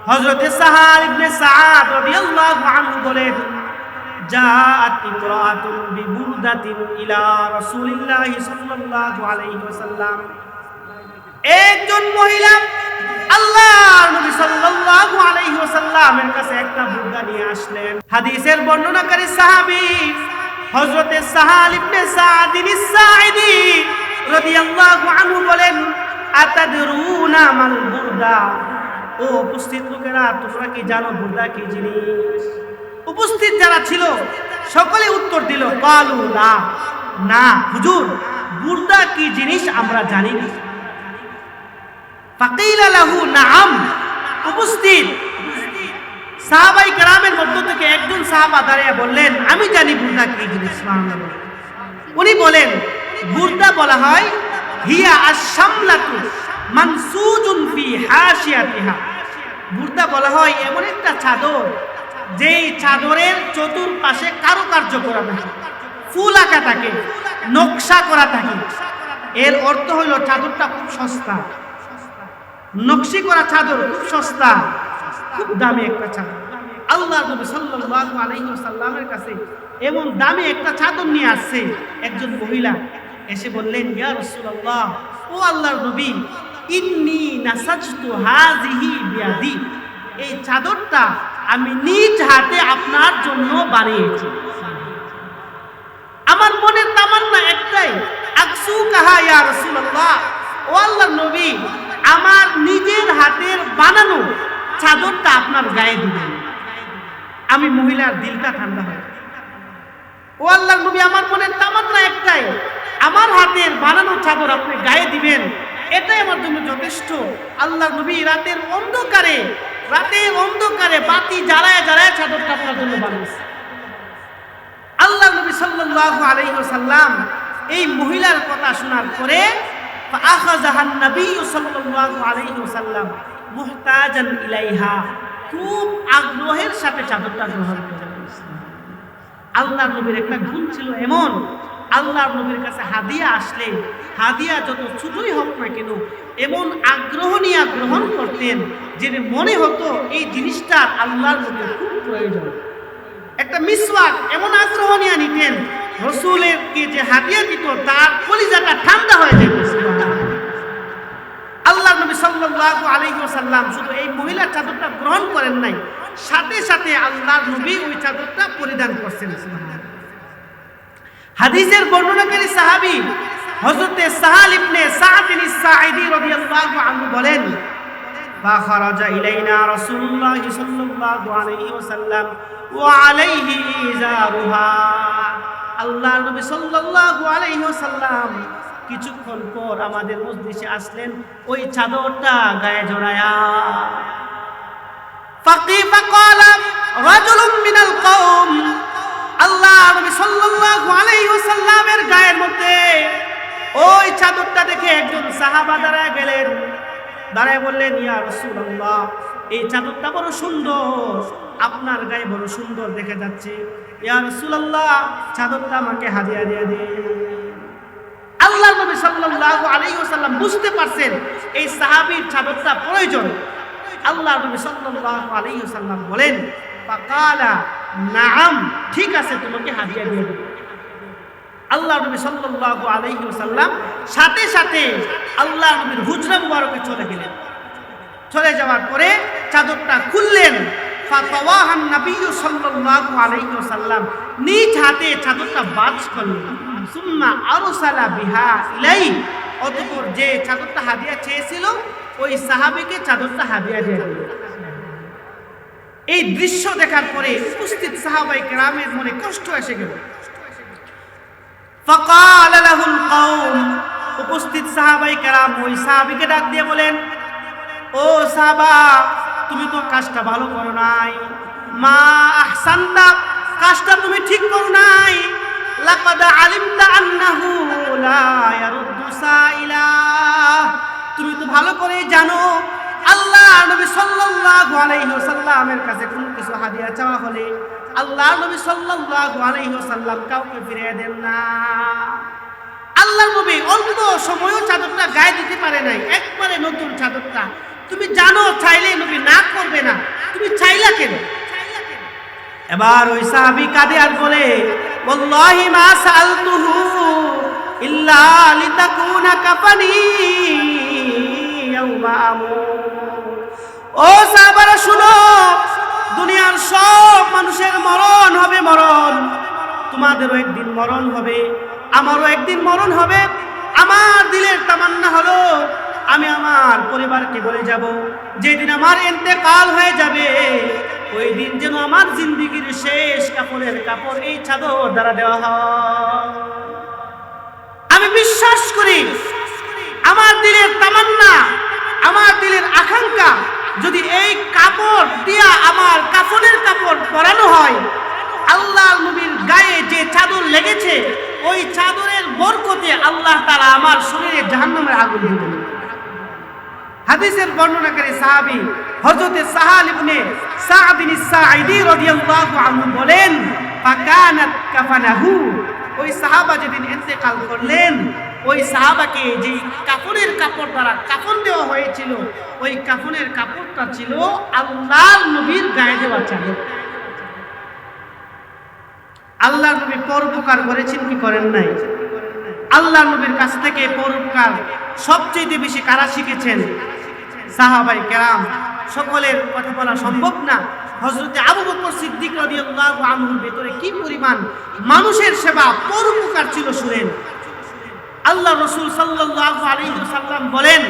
হযরতে সাহাল ইবনে সাআদ রাদিয়াল্লাহু আনহু বলেন, জাআত ইমরাআতুন বিবুরদাতিন ইলা রাসূলিল্লাহি সাল্লাল্লাহু আলাইহি ওয়াসাল্লাম। একজন মহিলা আল্লাহর নবী সাল্লাল্লাহু আলাইহি ওয়াসাল্লামের কাছে একটা বুরদা নিয়ে আসলেন। হাদিসের বর্ণনাকারী সাহাবী হযরতে সাহাল ইবনে সাআদ ইস-সাঈদী রাদিয়াল্লাহু আনহু বলেন, আতাদরুনা মাল বুরদা। ও উপস্থিত লোকেরা, তোমরা কি জানো বুরদা কি জিনিস? উপস্থিত যারা ছিল সকলে উত্তর দিল, কালু লা, না হুজুর, বুরদা কি জিনিস আমরা জানি না। ফাকিলা লাহু নাআম, উপস্থিত সাহাবাই কেরামের মধ্য থেকে একজন সাহাবা দাঁড়িয়ে বললেন, আমি জানি বুরদা কি জিনিস। সুবহানাল্লাহ। উনি বলেন, বুরদা বলা হয় হিয়া আশ-শামলাতু মানসুজুন ফি হাশিয়াতিহা। বুরদা বলা হয় এমন একটা চাদর, যেই চাদরের চতুর্পাশে কারুকার্য করা থাকে, ফুল আঁকা থাকে, নকশা করা থাকে। এর অর্থ হইল চাদরটা খুব সস্তা, নকশি করা চাদর খুব সস্তা, খুব দামি একটা চাদর। আল্লাহর নবী সাল্লাল্লাহু আলাইহি ওয়াসাল্লামের কাছে এমন দামি একটা চাদর নিয়ে আসছে একজন মহিলা, এসে বললেন, ইয়া রাসূলুল্লাহ, ও আল্লাহর নবী, ইন্নী নাসাজতু হাযিহি বিয়াদি, এই চাদরটা আমি নিজ হাতে আপনার জন্য বানিয়েছি। আমার মনের তামান্না একটাই, আকসুকাহা ইয়া রাসূলুল্লাহ, ও আল্লাহর নবী, আমার নিজের হাতের বানানো চাদরটা আপনার গায়ে দিবেন। আমি মহিলার দিলটা ঠান্ডা হয়, ও আল্লাহর নবী, আমার মনের তামান্না একটাই, আমার হাতের বানানো চাদর আপনি গায়ে দিবেন, এটাই আমার জন্য যথেষ্ট। আল্লাহর নবী রাতের অন্ধকারে বাতি জ্বালায় চাদরটা আপনার জন্য বানিয়েছে। আল্লাহর নবী সাল্লাল্লাহু আলাইহি ওয়াসাল্লাম এই মহিলার কথা শোনার পরে ফাআখাযাহান নবী সাল্লাল্লাহু আলাইহি ওয়াসাল্লাম মুহতাজান ইলাইহা, খুব আগ্রহের সাথে চাদরটা গ্রহণ করেন। আল্লাহর নবীর একটা গুণ ছিল এমন, আল্লাহর নবীর কাছে হাদিয়া আসলে, হাদিয়া যত ছোটই হোক না কেন, এমন আগ্রহ নিয়ে গ্রহণ করতেন যে মনে হতো এই জিনিসটা আল্লাহর নবীর খুব প্রয়োজন। একটা মিসওয়াক এমন আগ্রহ নিয়ে নিতেন, রাসূলেরকে যে হাদিয়া দিত তার কলিজাটা ঠান্ডা হয়ে যেত। আল্লাহর নবী সাল্লাল্লাহু আলাইহি ওয়াসাল্লাম শুধু এই মহিলার চাদরটা গ্রহণ করেন নাই, সাথে সাথে আল্লাহর নবী ওই চাদরটা পরিধান করছেন। হাদিসের বর্ণনাকারী সাহাবী হযরতে সাহাল ইবনে সা'দ আস-সাঈদী রাদিয়াল্লাহু আনহু বলেন, ফাখারাজা ইলাইনা রাসূলুল্লাহ সাল্লাল্লাহু আলাইহি ওয়াসাল্লাম ওয়া আলাইহি ইজারুহা, আল্লাহর নবী সাল্লাল্লাহু আলাইহি ওয়াসাল্লাম কিছুক্ষণ পর আমাদের মজলিসে আসলেন ওই চাদরটা গায়ে জড়ায়া। ফাকিফা ক্বালা রাজুলুম মিনাল কওম, আল্লাহর নবী সাল্লাল্লাহু আলাইহি ওয়াসাল্লামের গায়ের মধ্যে ওই চাদরটা দেখে একজন সাহাবা দাঁড়ায় গেলেন, দাঁড়ায় বললেন, ইয়া রাসূলুল্লাহ, এই চাদরটা বড় সুন্দর, আপনার গায়ে বড় সুন্দর দেখা যাচ্ছে, ইয়া রাসূলুল্লাহ, চাদরটা আমাকে হাদিয়া দিয়ে দিন। আল্লাহর নবী সাল্লাল্লাহু আলাইহি ওয়াসাল্লাম বুঝতে পারছেন এই সাহাবীর চাদরটা প্রয়োজন। আল্লাহর নবী সাল্লাল্লাহু আলাইহি ওয়াসাল্লাম বলেন, ফাকালা নাআম, ঠিক আছে, তোমাকে হাদিয়া দিয়ে দেব। আল্লাহর নবী সাল্লাল্লাহু আলাইহি ওয়াসাল্লাম সাথে সাথে আল্লাহর নবীর হুজরা মুবারকে চলে গেলেন। চলে যাওয়ার পরে চাদরটা খুললেন। ফাতাওয়াহান নবী সাল্লাল্লাহু আলাইহি ওয়াসাল্লাম নিজ হাতে চাদরটা বাজ করলেন। সুম্মা আরসালা বিহা ইলাই, অতঃপর যে চাদরটা হাদিয়া চেয়েছিল ওই সাহাবীকে চাদরটা হাদিয়া দিয়ে দিলেন। এই দৃশ্য দেখার পরে উপস্থিত সাহাবায়ে কেরামের মনে কষ্ট এসে গেল। ফাকালা লাহুল কওম, উপস্থিত সাহাবায়ে কেরাম ওই সাহাবীকে ডাক দিয়ে বলেন, ও সাহাবা, তুমি তো কাজটা ভালো করো নাই, মা আহসানতা, কাজটা তুমি ঠিক করো নাই, লাকাদ আলিমতা আন্নাহু লা ইয়ারুদ্দু সাইলা, তুমি তো ভালো করে জানো আল্লাহ নবী সাল্লাল্লাহু আলাইহি ওয়াসাল্লামের কাছে কোনো কিছু হাদিয়া চাওয়া হলে আল্লাহ নবী সাল্লাল্লাহু আলাইহি ওয়াসাল্লাম কাউকে ফিরিয়ে দেন না। আল্লাহ নবী অল্প সময়ও চাদরটা গায়ে দিতে পারে নাই, একবারে নতুন চাদরটা, তুমি জানো চাইলে নবী না করবে না, তুমি চাইলা কেন? এবার ওই সাহাবী কাঁদে আর বলে, ওয়াল্লাহি মা সাআলতুহু ইল্লা লিতাকুনা কাফানি ইয়াউমা আমুত। ও সাহাবারা শুনো, দুনিয়ার সব মানুষের মরণ হবে, মরণ, তোমাদেরও একদিন মরণ হবে, আমারও একদিন মরণ হবে। আমার দিলের তামান্না হলো আমি আমার পরিবারকে বলে যাব, যেদিন আমার ইন্তেকাল হয়ে যাবে ওই দিন যেন আমার জিন্দেগির শেষ কাপড়ের কাপড় এই চাদর দ্বারা দেওয়া হয়। আমি বিশ্বাস করি আমার দিলের তামান্না, আমার দিলের আকাঙ্ক্ষা, যদি এই কাপড় দিয়া আমার কাফনের কাপড় পরানো হয়, আল্লাহর নবীর গায়ে যে চাদর লেগেছে ওই চাদরের বরকতে আল্লাহ তাআলা আমার শরীরে জাহান্নামের আগুন দিবেন। হাদিসের বর্ণনাকারী সাহাবী হযরত সাহাল ইবনে সা'দ আস-সাঈদী রাদিয়াল্লাহু আনহু বলেন, ফাকানাত কাফানাহু, ওই সাহাবা যেদিন ইন্তেকাল করলেন ওই সাহাবাকে যে কাফনের কাপড় দ্বারা কাফন দেওয়া হয়েছিল ওই কাফনের কাপড়টা ছিল আল্লাহর নবীর গায়ে দেওয়া চাদর। আল্লাহর নবী পরোপকার করেছেন কি করেন নাই? আল্লাহর নবীর কাছ থেকে পরোপকার সবচেয়ে বেশি কারা শিখেছেন? সাহাবায়ে কেরাম। সকলের কথা বলা সম্ভব না। হযরত আবু বকর সিদ্দিক রাদিয়াল্লাহু আনহুর ভিতরে কি পরিমাণ মানুষের সেবা, পরোপকার ছিল শুনেন। আল্লাহ রাসূল সাল্লাল্লাহু আলাইহি ওয়াসাল্লাম বলেন,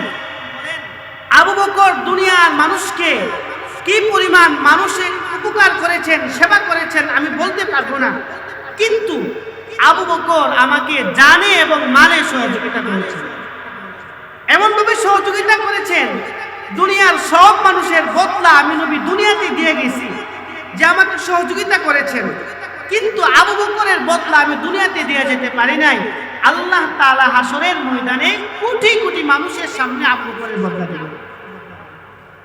আবু বকর দুনিয়ার মানুষকে কি পরিমাণ মানুষের উপকার করেছেন, সেবা করেছেন আমি বলতে পারবো না, কিন্তু আবু বকর আমাকে জানে এবং মালে সহযোগিতা করেছেন। এমনভাবে সহযোগিতা করেছেন, দুনিয়ার সব মানুষের বদলা আমি নবী দুনিয়াতে দিয়ে গেছি যে আমাকে সহযোগিতা করেছেন, কিন্তু আবু বকরের বদলা আমি দুনিয়াতে দিয়ে যেতে পারি নাই। আল্লাহ তাআলা হাসরের ময়দানে কোটি কোটি মানুষের সামনে আবু বকরের বদলা দেবেন।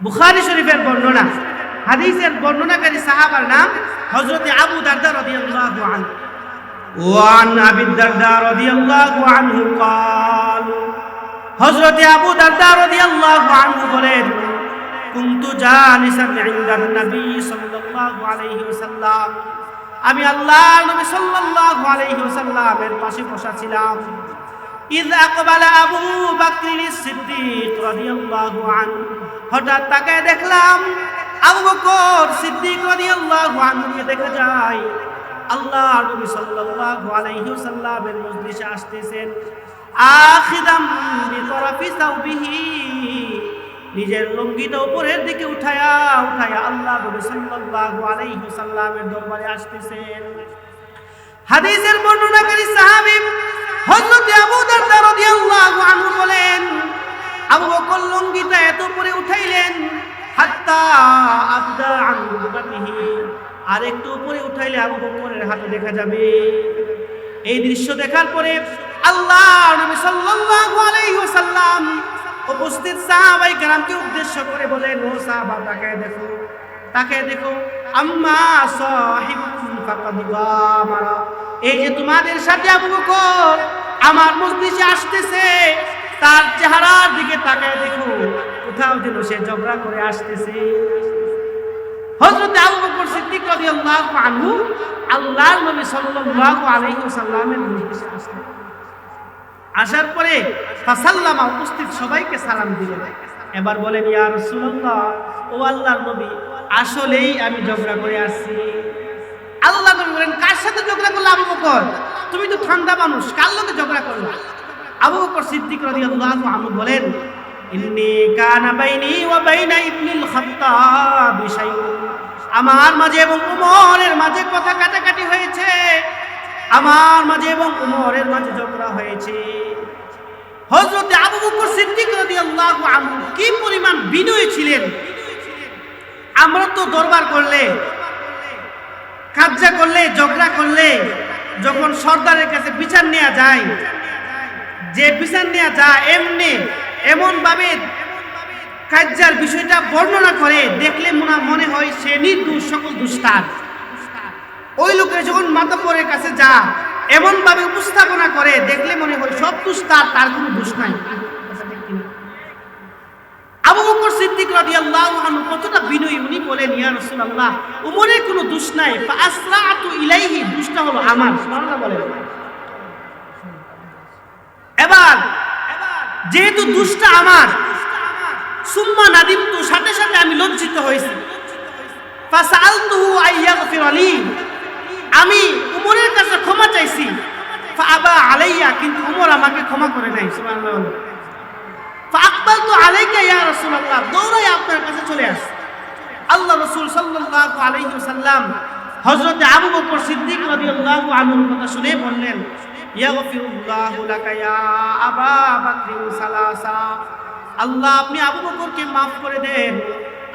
বুখারী শরীফের বর্ণনা, হাদিসের বর্ণনাকারী সাহাবার নাম হযরত আবু দারদা রাদিয়াল্লাহু আনহু। ওয়ান আবি দারদা রাদিয়াল্লাহু আনহু قال, হযরত আবু দারদা রাদিয়াল্লাহু আনহু বলেন, কুনতু জালিসান ইনদান নবী সাল্লাল্লাহু আলাইহি ওয়াসাল্লাম, আমি আল্লাহর নবী সাল্লাল্লাহু আলাইহি ওয়াসাল্লামের পাশে বসা ছিলাম। ইয আকবালা আবু বকর সিদ্দিক রাদিয়াল্লাহু আনহু, হঠাৎ তাকায় দেখলাম আবু বকর সিদ্দিক রাদিয়াল্লাহু আনহুকে দেখা যায় আল্লাহর নবী সাল্লাল্লাহু আলাইহি ওয়াসাল্লামের মজলিসে আসতেছেন। আখিদাম বিতরাফি সাওবিহি, নিজের লুঙ্গিটা উপরের দিকে উঠায়া উঠায়া আল্লাহ নবী সাল্লাল্লাহু আলাইহি ওয়াসাল্লামের দরবারে আসতেছেন। হাদিসের বর্ণনাকারী সাহাবী হযরত আবু দারদা রাদিয়াল্লাহু আনহু বলেন, আবু বকর লুঙ্গিটা এত উপরে উঠাইলেন হাত্তা আবদা আন রুবাতিহি, আর একটু উপরে উঠাইলে আবু বকরের হাতে দেখা যাবে। এই দৃশ্য দেখার পরে আল্লাহর নবী সাল্লাল্লাহু আলাইহি ওয়াসাল্লাম উপস্থিত সাহাবায়ে কেরামকে উদ্দেশ্য করে বলেন, ও সাহাবা তাকায় দেখো, তাকায় দেখো, আম্মা সাহিবুকুম ফাকাদ গামারা, এই যে তোমাদের সাথে আবু বকর আমার মজলিসে আসতেছে, তার চেহারার দিকে তাকায় দেখো, কোথাও যেন সে ঝগড়া করে আসতেছে। হযরত আবু বকর সিদ্দিক রাদিয়াল্লাহু আনহু আল্লাহর নবী সাল্লাল্লাহু আলাইহি ওয়াসাল্লামের মজলিসে আসলেন। আসার পরে ফাসাল্লামা, উপস্থিত সবাইকে সালাম দিলেন। এবার বলেন, ইয়া রাসূলুল্লাহ, ও আল্লাহর নবী, আসলেই আমি ঝগড়া করে আসছি। আল্লাহ নবী বলেন, কার সাথে ঝগড়া করলে আবু বকর? তুমি তো ঠান্ডা মানুষ, কার লগে ঝগড়া করলে? আবু বকর সিদ্দিক রাদিয়াল্লাহু আনহু বলেন, ইন্নী কানা বাইনি ওয়া বাইনা ইবনিল খাত্তাব শাইউন, আমার মাঝে এবং উমরের মাঝে কথা কাটাকাটি হয়েছে, আমার মাঝে এবং উমরের মাঝে ঝগড়া হয়েছে। হযরত আবু বকর সিদ্দিক রাদিয়াল্লাহু আনহু কি পরিমাণ বিনয়ী ছিলেন। আমরা তো দরবার করলে, কাজ্জা করলে, ঝগড়া করলে, যখন সর্দারের কাছে বিচার নেওয়া যায়, যে বিচার নেওয়া যায় এমন ভাবে কাজ্জার বিষয়টা বর্ণনা করে, দেখলে মনে হয় সে নির্দোষ, সকল দোষ তার। ওই লোকের যখন মাতব্বরের কাছে যা এমন ভাবে উপস্থাপনা করে, দেখলে মনে হয় সব দোষ তার, তার কোনো দোষ নাই। আবু বকর সিদ্দিক রাদিয়াল্লাহু আনহু কতটা বিনয়ী, উনি বলেন, ইয়া রাসূলুল্লাহ, উমরের কোনো দোষ নাই, ফাআসরাতু ইলাইহি, দোষটা হলো আমার। সুবহানাল্লাহ বলেন। এবার যেহেতু দোষটা আমার, সুম্মা নাদিমতু, সাথে সাথে আমি লজ্জিত হয়েছি। ফাসালতুহু আইয়াগফির লি, আমি উমরের কাছে ক্ষমা চাইছি। ফাআবা আলাইয়া, কিন্তু উমর আমাকে ক্ষমা করে নাই। সুবহানাল্লাহ। ফাআকবালতু আলাইকা ইয়া রাসূলুল্লাহ, দৌড়াই আপনার কাছে চলে আসি। আল্লাহ রাসূল সাল্লাল্লাহু আলাইহি ওয়াসাল্লাম হযরত আবু বকর সিদ্দিক রাদিয়াল্লাহু আনহুর কথা শুনে বললেন, ইয়াগফিরুল্লাহু লাকা ইয়া আবা বকর সালাসা, আল্লাহ আপনি আবু বকরকে মাফ করে দেন।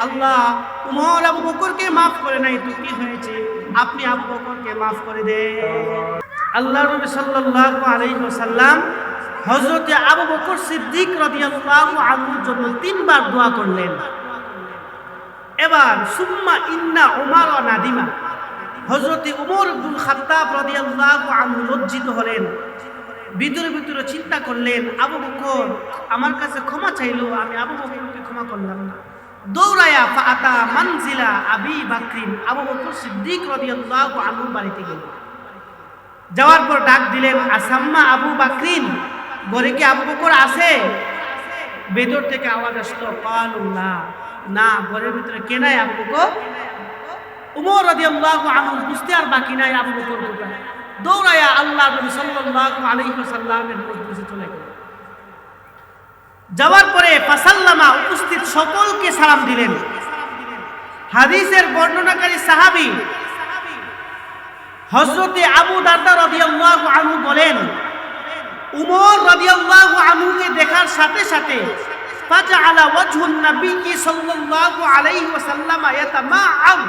আল্লাহ, উমর আবু বকরকে মাফ করে নাই, তো কি হয়েছে? আপনি আবু বকরকে মাফ করে দেন। আল্লাহ নবী সাল্লাল্লাহু আলাইহি ওয়াসাল্লাম হযরত আবু বকর সিদ্দিক রাদিয়াল্লাহু আনহুর জন্য 3 বার দোয়া করলেন। এবার সুম্মা ইন্না উমর ওয়া নাদিমা, হযরত উমর ইবনুল খাত্তাব রাদিয়াল্লাহু আনহু লজ্জিত হলেন, ভিতরে ভিতরে চিন্তা করলেন, আবু বকর আমার কাছে ক্ষমা চাইলো, আমি আবু বকরকে ক্ষমা করলাম না। দৌড়ায়া ফাআতা মানজিলা আবি বকর, আবু বকর সিদ্দিক রাদিয়াল্লাহু আনহু বাড়িতে গেলেন। যাওয়ার পর ডাক দিলেন, আসাম্মা আবু বাকরিন, ঘরে কি আবু বকর আছে? ভেতর থেকে আওয়াজ আসলো, কালুল্লাহ, না, ঘরের ভিতরে কে নাই? আবু বকর। উমর রাদিয়াল্লাহু আনহু বুঝতে আর বাকি নাই আবু বকর কোথায়। দৌড়ায়া আল্লাহ নবী সাল্লাল্লাহু আলাইহি ওয়াসাল্লামের মজলিসে চলে গেলেন। যাওয়ার পরে ফাসাল্লামা, উপস্থিত সকলকে সালাম দিলেন। হাদিসের বর্ণনাকারী সাহাবী হযরতে আবু দারদা রাদিয়াল্লাহু আনহু বলেন, উমর রাদিয়াল্লাহু আনহুকে দেখার সাথে সাথে ফাজআলা ওয়াজহুন নবী সাল্লাল্লাহু আলাইহি ওয়াসাল্লাম ইয়াতামাআম,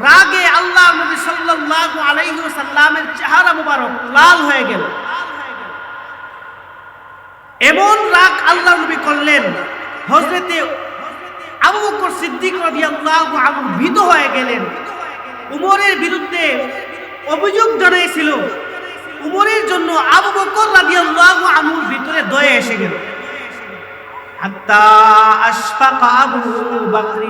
রাগে আল্লাহ নবী সাল্লাল্লাহু আলাইহি ওয়াসাল্লামের চেহারা মুবারক লাল হয়ে গেল। এমন রাগ আল্লাহ নবী করলেন, হযরতে আবু বকর সিদ্দিক রাদিয়াল্লাহু আনহু ভীত হয়ে গেলেন। উমরের বিরুদ্ধে অভিযোগ জানাইছিল। উমরের জন্য আবু বকর রাদিয়াল্লাহু আনহুর ভিতরে দয়া এসে গেল। হাত্তা আশফাকা আবু বকর,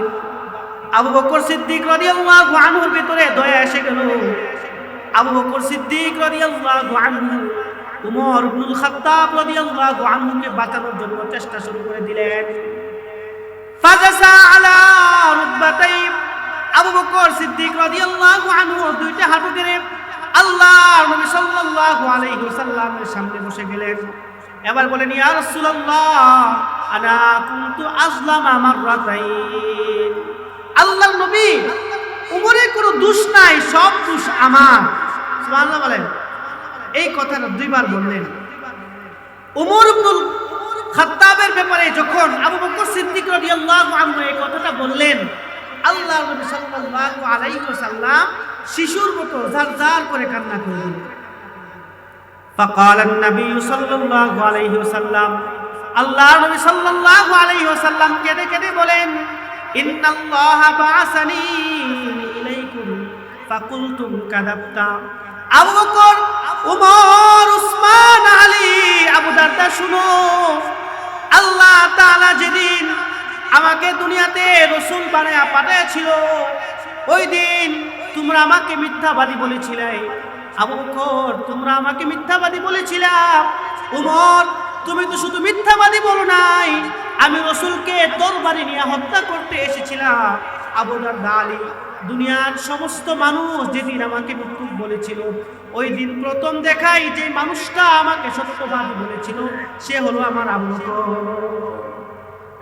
আবু বকর সিদ্দিক রাদিয়াল্লাহু আনহুর ভিতরে দয়া এসে গেল। আবু বকর সিদ্দিক রাদিয়াল্লাহু আনহু উমর ইবনুল খাত্তাব রাদিয়াল্লাহু আনহুকে বাঁচানোর জন্য চেষ্টা শুরু করে দিলেন। ফাজাসা আলা রুকবাতাই, আবু বকর সিদ্দিক রাদিয়াল্লাহু আনহু দুইটা হাঁটু গেড়ে আল্লাহর নবী সাল্লাল্লাহু আলাইহি ওয়াসাল্লামের সামনে বসে গেলেন। এবার বলেন, ইয়া রাসূলুল্লাহ, আনা কুনতু আযলামা মাররাতাইন। আল্লাহর নবী, উমরের কোনো দোষ নাই, সব দোষ আমার। সুবহানাল্লাহ বলেন। এই কথাটা দুইবার বললেন। উমর ইবনুল খাত্তাবের ব্যাপারে যখন আবু বকর সিদ্দিক রাদিয়াল্লাহু আনহু এই কথাটা বললেন, আল্লাহর নবী সাল্লাল্লাহু আলাইহি ওয়াসাল্লাম শিশুর মতো জারজার করে কান্না করলেন। ফাকাল নবী সাল্লাল্লাহু আলাইহি ওয়াসাল্লাম, আল্লাহর নবী সাল্লাল্লাহু আলাইহি ওয়াসাল্লাম কেঁদে কেঁদে বলেন, ইন্নাল্লাহা বাআসানি ইলাইকুম ফাকুলতুম কাযাবতা। আবু বকর, উমর, উসমান, আলী, আবু দারদা, শুনো, আল্লাহ তাআলা যেদিন আমাকে দুনিয়াতে রাসূল বানায়া পাঠিয়েছিল, ওই দিন তোমরা আমাকে মিথ্যাবাদী বলেছিলে। আবু বকর, তোমরা আমাকে মিথ্যাবাদী বলেছিলে। উমর, তুমি তো শুধু মিথ্যাবাদী বলো নাই, আমি রাসূলকে তরবারি নিয়ে হত্যা করতে এসেছিলাম। আবু দারদা, আলী, দুনিয়ার সমস্ত মানুষ যেদিন আমাকে মিথ্যুক বলেছিল, ওই দিন প্রথম দেখাই যে মানুষটা আমাকে সত্যবাদী বলেছিল সে হলো আমার আবু বকর।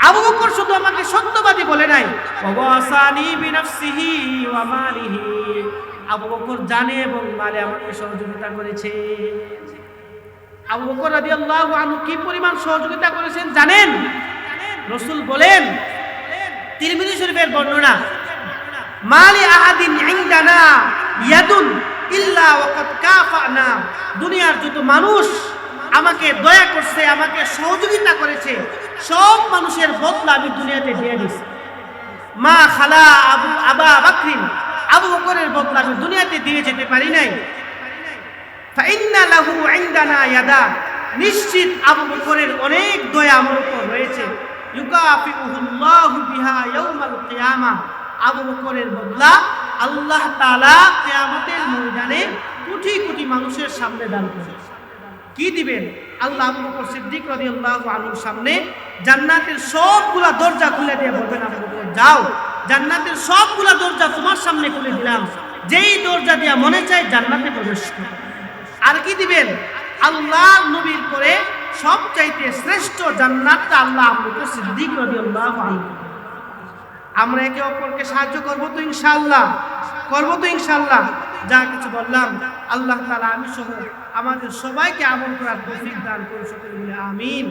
আবু বকর শুধু আমাকে সত্যবাদী বলে নাই, ওয়াসানি বিনাফসিহি ওয়া মালিহি, আবু বকর জানে এবং মালে আমাকে সহযোগিতা করেছে। আবু বকর রাদিয়াল্লাহু আনহু কি পরিমাণ সহযোগিতা করেছেন জানেন? রাসূল বলেন, তিরমিজি শরীফের বর্ণনা, মালি আহাদিন ইনদানা ইয়াদুন ইল্লা ওয়াকাদ কাফানা, দুনিয়ার যত মানুষ আমাকে দয়া করছে, আমাকে সহযোগিতা করেছে, সব মানুষের বদলা আমি দুনিয়াতে দিয়ে দিছি। মা খালা আবা বকরিন, আবু বকরের বদলা আমি দুনিয়াতে দিয়ে যেতে পারি নাই। ফাইন্না লাহু ইনদানা ইয়াদা, নিশ্চিত আবু বকরের অনেক দয়া আমার উপর রয়েছে। ইউকাফিউহুল্লাহু বিহা ইয়াউমাল কিয়ামা, আবু বকরের বদলা আল্লাহ তাআলা কিয়ামতের ময়দানে কোটি কোটি মানুষের সামনে দান করবেন। কি দিবেন? আল্লাহ আবু বকর সিদ্দিক রাদিয়াল্লাহু আনহুর সামনে জান্নাতের সবগুলা দরজা খুলে দিয়ে বলবেন, আবু বকর যাও, জান্নাতের সবগুলা দরজা তোমার সামনে খুলে দিলাম, যেই দরজা দিয়া মনে চায় জান্নাতে প্রবেশ করো। আর কি দিবেন? আল্লাহ নবীর পরে সবচাইতে শ্রেষ্ঠ জান্নাতটা আল্লাহ আবু বকর সিদ্দিক রাদিয়াল্লাহু আনহু। আমরা একে অপরকে সাহায্য করবো তো ইনশাআল্লাহ, করবো তো ইনশাআল্লাহ। যা কিছু বললাম আল্লাহ তাআলা আমি সহ আমাদের সবাইকে আমল করার তৌফিক দান করুন, সকলে বলে আমিন।